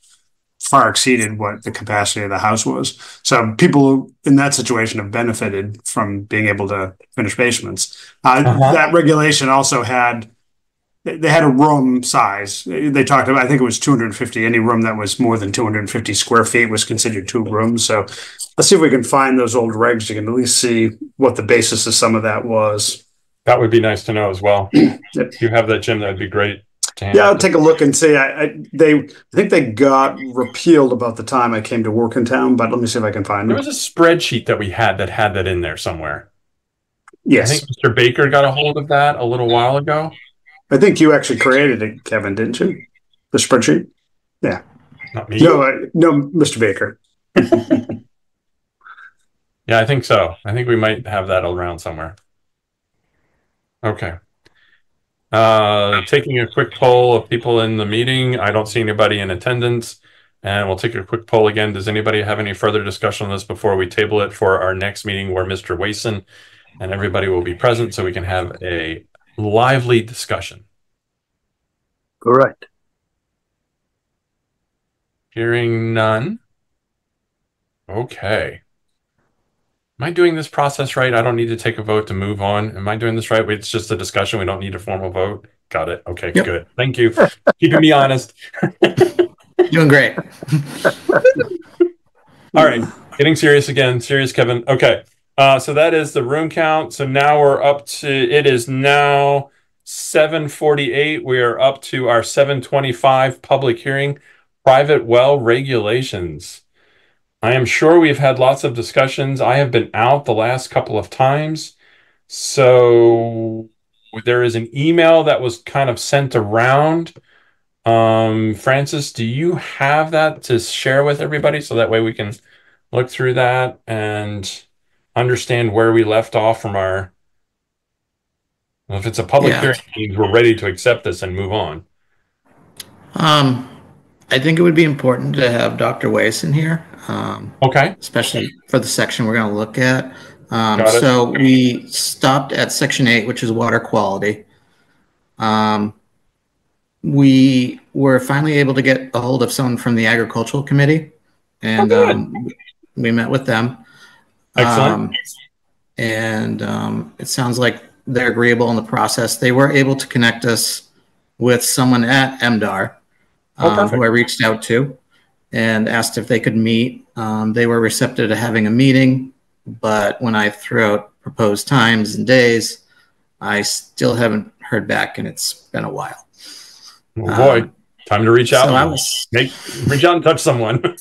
far exceeded what the capacity of the house was. So people in that situation have benefited from being able to finish basements. That regulation also had a room size. They talked about, I think it was 250. Any room that was more than 250 square feet was considered 2 rooms. So let's see if we can find those old regs. You can at least see what the basis of some of that was. That would be nice to know as well. If you have that, Jim, that would be great. Yeah, I'll take a look and see. I think they got repealed about the time I came to work in town, but let me see if I can find them. There was a spreadsheet that we had that in there somewhere. Yes. I think Mr. Baker got a hold of that a little while ago. I think you actually created it, Kevin, didn't you? The spreadsheet? Yeah. Not me. No, Mr. Baker. Yeah, I think so. I think we might have that around somewhere. Okay. Taking a quick poll of people in the meeting. I don't see anybody in attendance. And we'll take a quick poll again. Does anybody have any further discussion on this before we table it for our next meeting, where Mr. Wason and everybody will be present, so we can have a lively discussion? Correct. Hearing none. Okay. Am I doing this process right? I don't need to take a vote to move on. Am I doing this right? It's just a discussion. We don't need a formal vote. Got it. Okay, Yep. Good. Thank you. Keeping me honest. Doing great. All right. Getting serious again. Serious, Kevin. Okay. So that is the room count. So now we're up to, it is now 7:48. We are up to our 7:25 public hearing, private well regulations. I am sure we've had lots of discussions. I have been out the last couple of times. So there is an email that was kind of sent around. Francis, do you have that to share with everybody, so that way we can look through that and understand where we left off from our... Well, if it's a public hearing, we're ready to accept this and move on. I think it would be important to have Dr. Weiss in here. Okay. Especially for the section we're going to look at. Got it. So we stopped at section 8, which is water quality. We were finally able to get a hold of someone from the agricultural committee, and we met with them. Excellent. It sounds like they're agreeable in the process. They were able to connect us with someone at MDAR, who I reached out to and asked if they could meet. They were receptive to having a meeting, but when I threw out proposed times and days. I still haven't heard back, and it's been a while. Oh boy, time to reach out. So reach out and touch someone.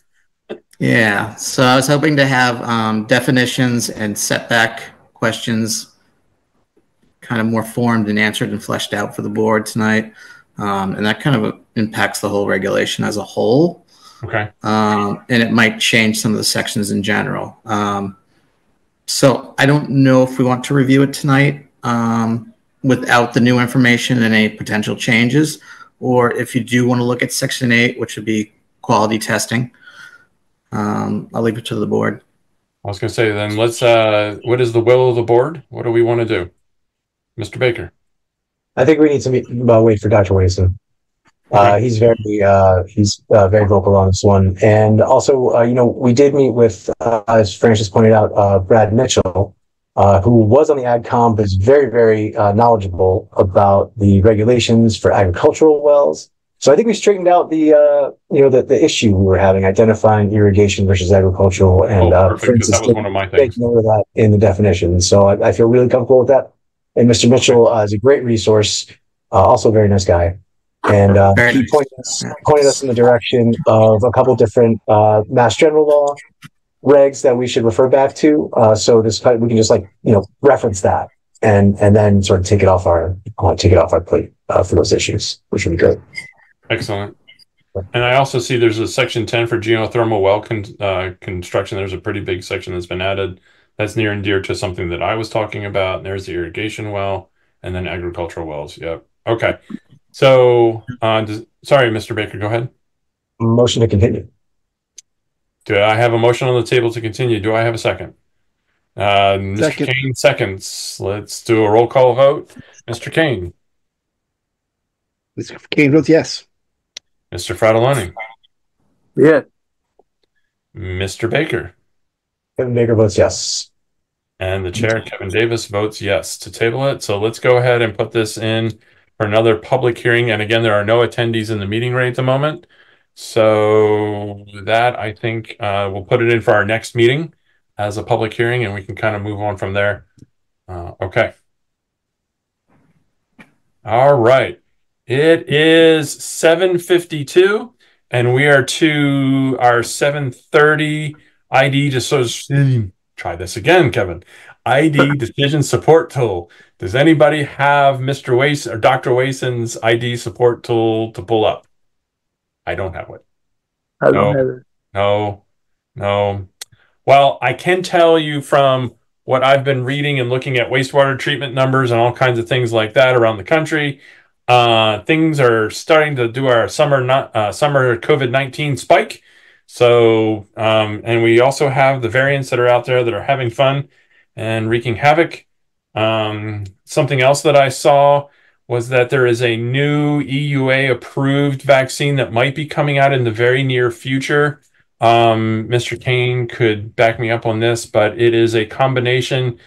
Yeah, so I was hoping to have definitions and setback questions kind of more formed and answered and fleshed out for the board tonight. And that kind of impacts the whole regulation as a whole. Okay. And it might change some of the sections in general. So I don't know if we want to review it tonight without the new information and any potential changes, or if you do want to look at Section 8, which would be quality testing. I'll leave it to the board. I was going to say, then let's, what is the will of the board? What do we want to do? Mr. Baker. I think we need to wait for Dr. Wason. Okay. He's very vocal on this one. And also, we did meet with, as Francis pointed out, Brad Mitchell, who was on the AdCom, but is very, very knowledgeable about the regulations for agricultural wells. So I think we straightened out the issue we were having, identifying irrigation versus agricultural, and for instance, that was one of my things. taking note of that in the definition. So I feel really comfortable with that. And Mr. Mitchell is a great resource, also a very nice guy. And he pointed us in the direction of a couple different Mass General Law regs that we should refer back to. So we can just reference that and then sort of take it off our plate for those issues, which would be great. Excellent. And I also see there's a section 10 for geothermal well construction. There's a pretty big section that's been added. That's near and dear to something that I was talking about. And there's the irrigation well and then agricultural wells. Yep. Okay. So, sorry, Mr. Baker, go ahead. Motion to continue. Do I have a motion on the table to continue? Do I have a second? Mr. Second. Kane seconds. Let's do a roll call vote. Mr. Kane. Mr. Kane votes yes. Mr. Fratelloni. Yeah. Mr. Baker. Kevin Baker votes yes. And the chair, Kevin Davis, votes yes to table it. So let's go ahead and put this in for another public hearing. And again, there are no attendees in the meeting right at the moment. So that, I think, we'll put it in for our next meeting as a public hearing, and we can kind of move on from there. Okay. All right. It is 7:52, and we are to our 7:30 ID try this again, Kevin. ID decision support tool. Does anybody have Mr. Wason or Dr. Wason's ID support tool to pull up? I don't have it. I don't have it. No. Well, I can tell you from what I've been reading and looking at wastewater treatment numbers and all kinds of things like that around the country, things are starting to do our summer COVID-19 spike. So, and we also have the variants that are out there that are having fun and wreaking havoc. Something else that I saw was that there is a new EUA approved vaccine that might be coming out in the very near future. Mr. Kane could back me up on this, but it is a combination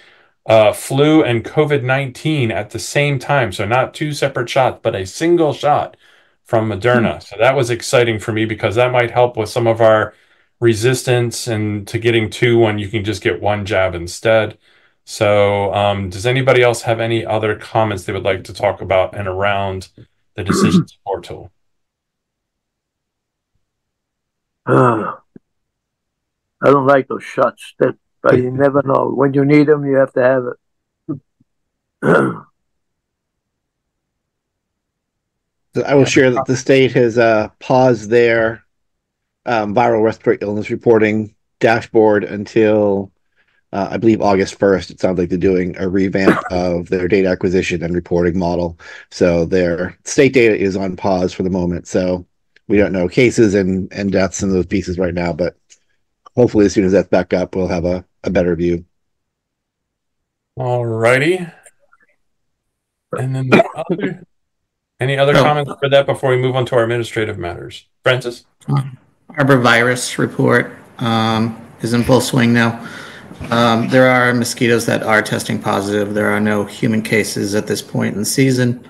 flu and COVID-19 at the same time. So not two separate shots, but a single shot from Moderna. So that was exciting for me because that might help with some of our resistance and to getting two when you can just get one jab instead. So does anybody else have any other comments they would like to talk about and around the decision support tool? I don't like those shots, but you never know. When you need them, you have to have it. I will share that the state has paused their viral respiratory illness reporting dashboard until I believe August 1st. It sounds like they're doing a revamp of their data acquisition and reporting model. So their state data is on pause for the moment. So we don't know cases and deaths in those pieces right now, but hopefully as soon as that's back up, we'll have a better view. All righty. And then any other comments for that before we move on to our administrative matters? Francis? Arborvirus report is in full swing now. There are mosquitoes that are testing positive. There are no human cases at this point in the season.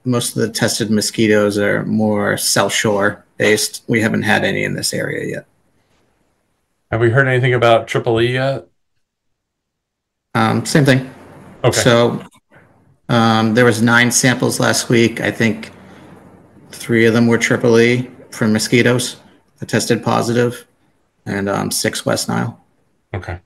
Most of the tested mosquitoes are more South Shore based. We haven't had any in this area yet. Have we heard anything about Triple E yet? Same thing. Okay. So there was 9 samples last week. I think 3 of them were EEE from mosquitoes that tested positive, and 6 West Nile. Okay.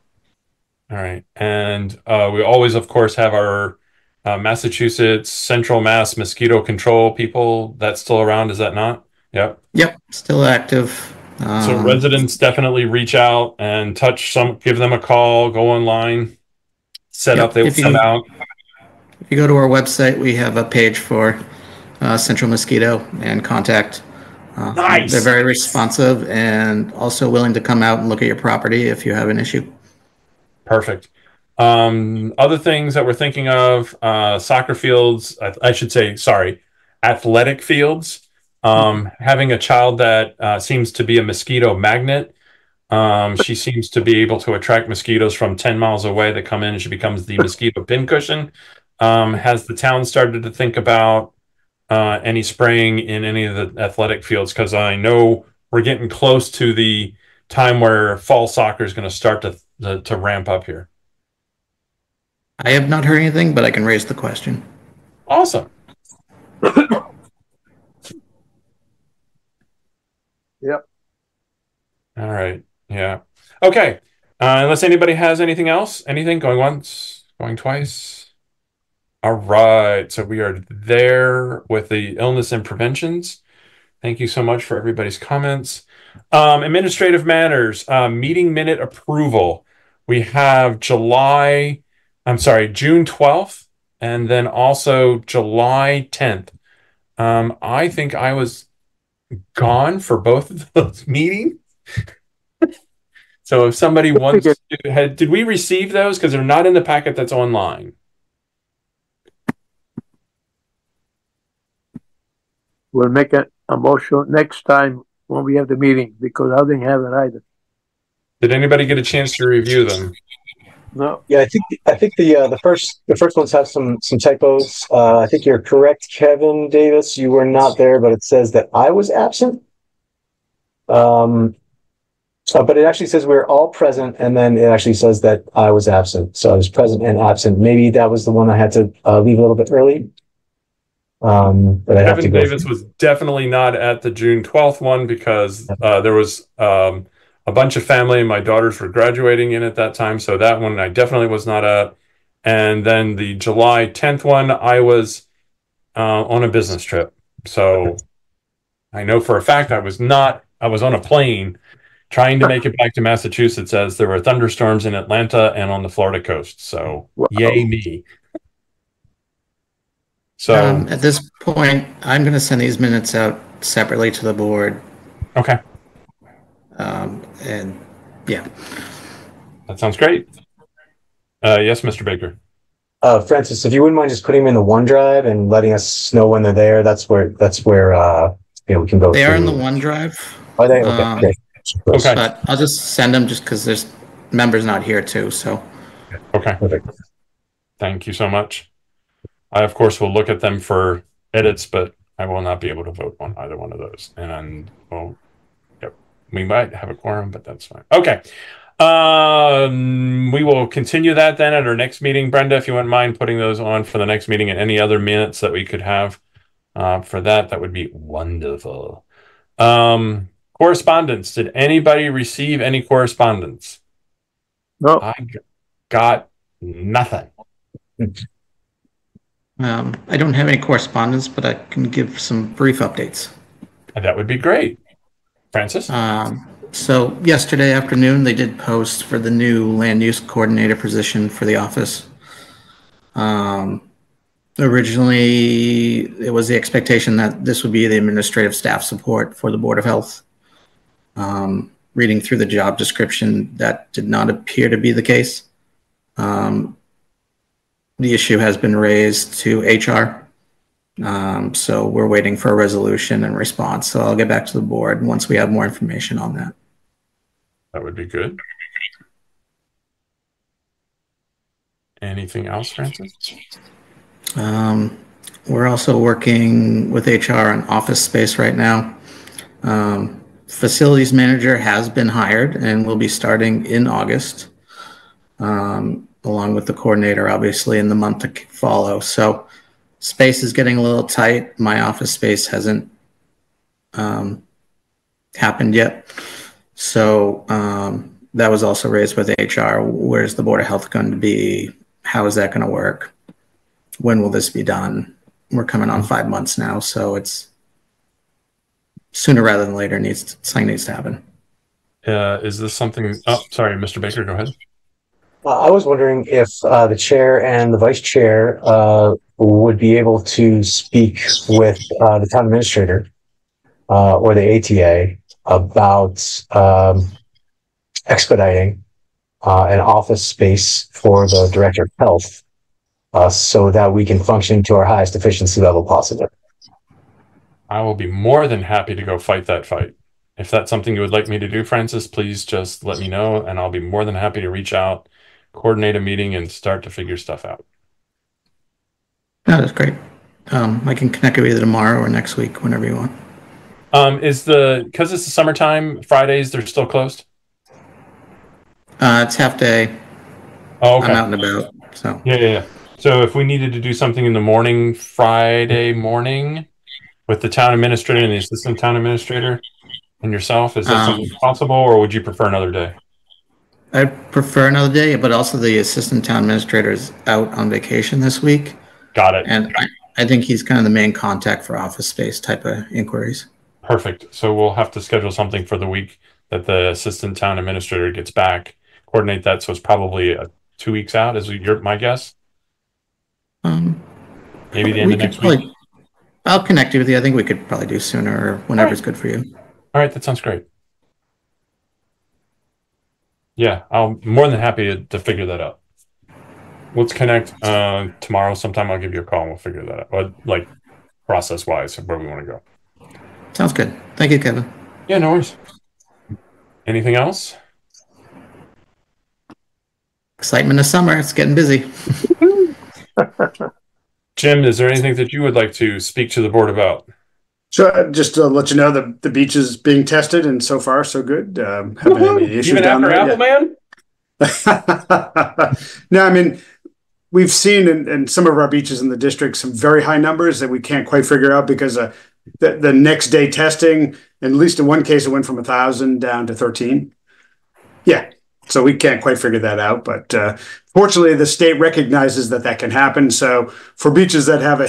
All right. And we always, of course, have our Massachusetts Central Mass mosquito control people. That's still around, is that not? Yep. Yep, still active. So residents definitely reach out and give them a call, go online, set up, they will come out. If you go to our website, we have a page for Central Mosquito and contact. Nice. They're very responsive and also willing to come out and look at your property if you have an issue. Perfect. Other things that we're thinking of, soccer fields, I should say, sorry, athletic fields. Having a child that seems to be a mosquito magnet. She seems to be able to attract mosquitoes from 10 miles away that come in, and she becomes the mosquito pincushion. Has the town started to think about any spraying in any of the athletic fields? Because I know we're getting close to the time where fall soccer is going to start to ramp up here. I have not heard anything, but I can raise the question. Awesome. Yep. All right. Yeah. Okay. Unless anybody has anything else, anything going once, going twice. All right. So we are there with the illness and preventions. Thank you so much for everybody's comments. Administrative matters, meeting minute approval. We have June 12th, and then also July 10th. I think I was gone for both of those meetings. So if somebody wants to, did we receive those? Because they're not in the packet that's online. We'll make a motion next time when we have the meeting, because I didn't have it either. Did anybody get a chance to review them? No. Yeah, I think the first ones have some typos. I think you're correct, Kevin Davis. You were not there, but it says that I was absent. But it actually says we're all present, and then it actually says that I was absent. So I was present and absent. Maybe that was the one I had to leave a little bit early. But Kevin Davis was definitely not at the June 12th one because there was a bunch of family and my daughters were graduating in at that time. So that one I definitely was not at. And then the July 10th one, I was on a business trip. So I know for a fact I was on a plane trying to make it back to Massachusetts as there were thunderstorms in Atlanta and on the Florida coast. So yay me. So at this point, I'm going to send these minutes out separately to the board. Okay. And yeah. That sounds great. Yes, Mr. Baker. Francis, if you wouldn't mind just putting them in the OneDrive and letting us know when they're there, that's where we can go. They are in the OneDrive. Are they? Okay. Great. Okay. But I'll just send them just because there's members not here too. So. Okay. Perfect. Thank you so much. I, of course, will look at them for edits, but I will not be able to vote on either one of those. And, well, yep, we might have a quorum, but that's fine. Okay. We will continue that then at our next meeting. Brenda, if you wouldn't mind putting those on for the next meeting and any other minutes that we could have for that would be wonderful. Correspondence. Did anybody receive any correspondence? No. I got nothing. I don't have any correspondence, but I can give some brief updates. That would be great. Francis? So yesterday afternoon, they did post for the new land use coordinator position for the office. Originally, it was the expectation that this would be the administrative staff support for the Board of Health. Reading through the job description, that did not appear to be the case. The issue has been raised to HR. So we're waiting for a resolution and response. So I'll get back to the board once we have more information on that. That would be good. Anything else, Francis? We're also working with HR on office space right now. Facilities manager has been hired and will be starting in August. along with the coordinator, obviously, in the month to follow. So space is getting a little tight. My office space hasn't happened yet. So that was also raised with HR. Where's the Board of Health going to be? How is that going to work? When will this be done? We're coming on 5 months now, so it's sooner rather than later. Something needs to happen. Is this something? Oh, sorry, Mr. Baker, go ahead. I was wondering if the chair and the vice chair would be able to speak with the town administrator or the ATA about expediting an office space for the director of health so that we can function to our highest efficiency level possible. I will be more than happy to go fight that fight. If that's something you would like me to do, Francis, please just let me know, and I'll be more than happy to reach out, coordinate a meeting, and start to figure stuff out. No, that's great. I can connect with you either tomorrow or next week, whenever you want. Because it's the summertime, Fridays, they're still closed? It's half day. Oh, okay. I'm out and about, so. Yeah. So if we needed to do something in the morning, Friday morning, with the town administrator and the assistant town administrator and yourself, is that something possible, or would you prefer another day? I prefer another day, but also the assistant town administrator is out on vacation this week. Got it. And I think he's kind of the main contact for office space type of inquiries. Perfect. So we'll have to schedule something for the week that the assistant town administrator gets back, coordinate that. So it's probably 2 weeks out, is my guess? Maybe the end of next week. I'll connect you with you. I think we could probably do sooner or whenever it's good for you. All right, that sounds great. Yeah, I'm more than happy to figure that out. Let's connect tomorrow sometime. I'll give you a call and we'll figure that out. But like process-wise, where we want to go. Sounds good. Thank you, Kevin. Yeah, no worries. Anything else? Excitement of summer. It's getting busy. Jim, is there anything that you would like to speak to the board about? So just to let you know, the beach is being tested, and so far so good. Haven't any issues even down after there Apple Man? No, I mean, we've seen in some of our beaches in the district some very high numbers that we can't quite figure out because the next day testing, at least in one case, it went from 1,000 down to 13. Yeah. So we can't quite figure that out, but fortunately, the state recognizes that can happen. So for beaches that have a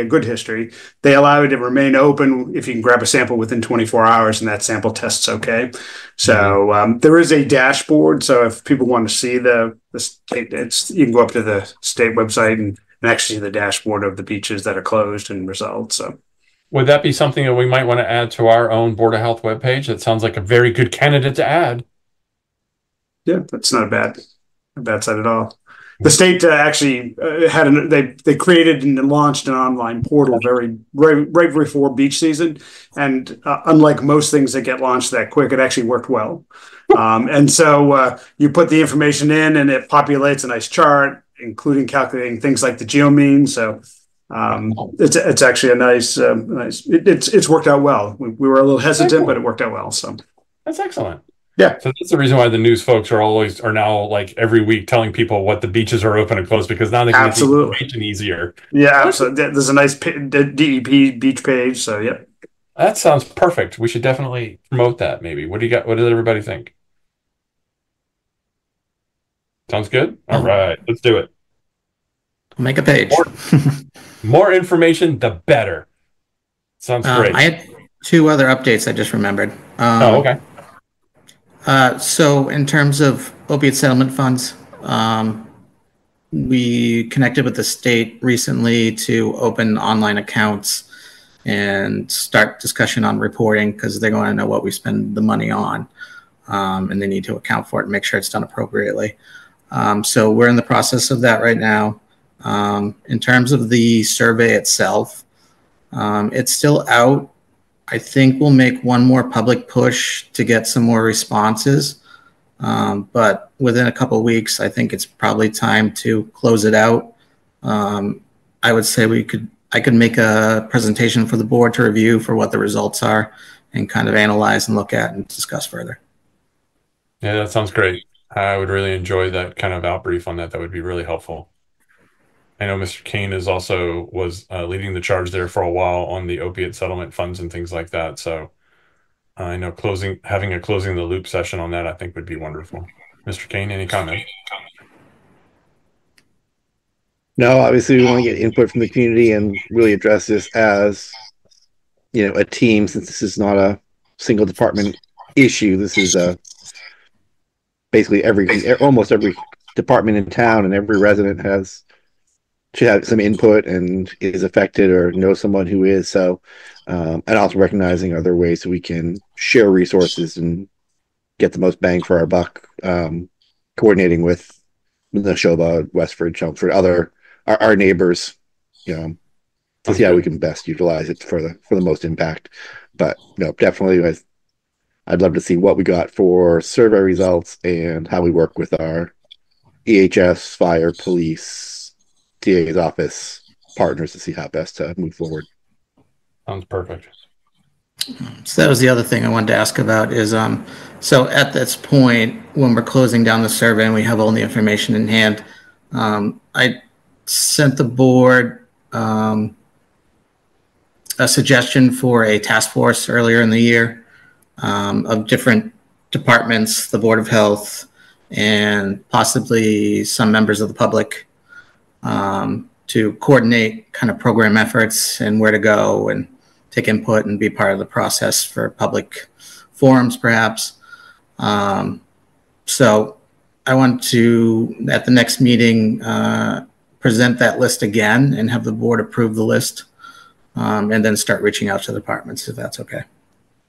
good history, they allow it to remain open if you can grab a sample within 24 hours and that sample tests okay. So there is a dashboard. So if people want to see the state, you can go up to the state website and actually see the dashboard of the beaches that are closed and results. So. Would that be something that we might want to add to our own Board of Health webpage? That sounds like a very good candidate to add. Yeah, that's not a bad site at all. The state actually they created and launched an online portal right before beach season, and unlike most things that get launched that quick, it actually worked well. And so you put the information in, and it populates a nice chart, including calculating things like the geomean. So it's actually a nice. It's worked out well. We were a little hesitant, but it worked out well. So that's excellent. Yeah. So that's the reason why the news folks are now like every week telling people what the beaches are open and closed, because now they can get the information easier. Yeah, absolutely. There's a nice DEP beach page. So yeah. That sounds perfect. We should definitely promote that maybe. What do you got? What does everybody think? Sounds good? All right, let's do it. Make a page. More information, the better. Sounds great. I had 2 other updates I just remembered. Okay. So in terms of opiate settlement funds, we connected with the state recently to open online accounts and start discussion on reporting, because they're going to know what we spend the money on, and they need to account for it and make sure it's done appropriately. So we're in the process of that right now. In terms of the survey itself, it's still out. I think we'll make one more public push to get some more responses. But within a couple of weeks, I think it's probably time to close it out. I would say I could make a presentation for the board to review for what the results are and kind of analyze and look at and discuss further. Yeah, that sounds great. I would really enjoy that kind of outbrief on that. That would be really helpful. I know Mr. Kane was leading the charge there for a while on the opiate settlement funds and things like that. So I know having a closing the loop session on that, I think would be wonderful. Mr. Kane, any comment? No, obviously we want to get input from the community and really address this as, a team, since this is not a single department issue. This is basically almost every department in town, and every resident should have some input and is affected or knows someone who is. So, and also recognizing other ways that we can share resources and get the most bang for our buck, coordinating with Neshoba, Westford, Chelmsford, our neighbors, to see how we can best utilize it for the most impact. But no, definitely, I'd love to see what we got for survey results and how we work with our EHS, fire, police, DA's office partners to see how best to move forward. Sounds perfect. So that was the other thing I wanted to ask about is, so at this point, when we're closing down the survey and we have all the information in hand, I sent the board a suggestion for a task force earlier in the year of different departments, the Board of Health, and possibly some members of the public to coordinate kind of program efforts and where to go and take input and be part of the process for public forums, perhaps. So I want to, at the next meeting, present that list again and have the board approve the list, and then start reaching out to the departments, if that's okay.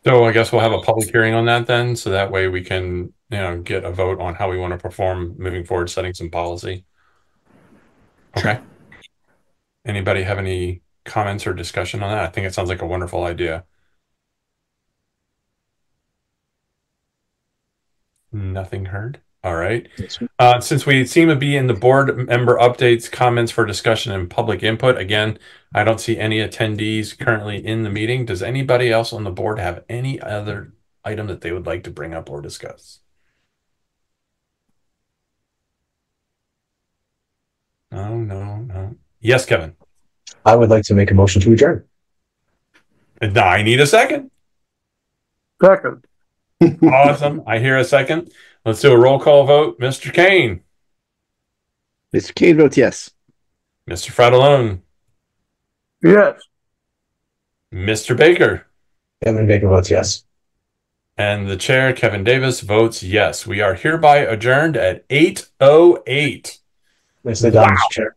So I guess we'll have a public hearing on that then, so that way we can, get a vote on how we want to perform moving forward, setting some policy. Okay. Anybody have any comments or discussion on that? I think it sounds like a wonderful idea. Nothing heard. All right. Since we seem to be in the board member updates, comments for discussion and public input, again, I don't see any attendees currently in the meeting. Does anybody else on the board have any other item that they would like to bring up or discuss? No. Yes, Kevin. I would like to make a motion to adjourn. And I need a second. Second. Awesome. I hear a second. Let's do a roll call vote. Mr. Kane. Mr. Kane votes yes. Mr. Fratellone. Yes. Mr. Baker. Kevin Baker votes yes. And the chair, Kevin Davis, votes yes. We are hereby adjourned at 8:08. Nicely done, Mr. Chair.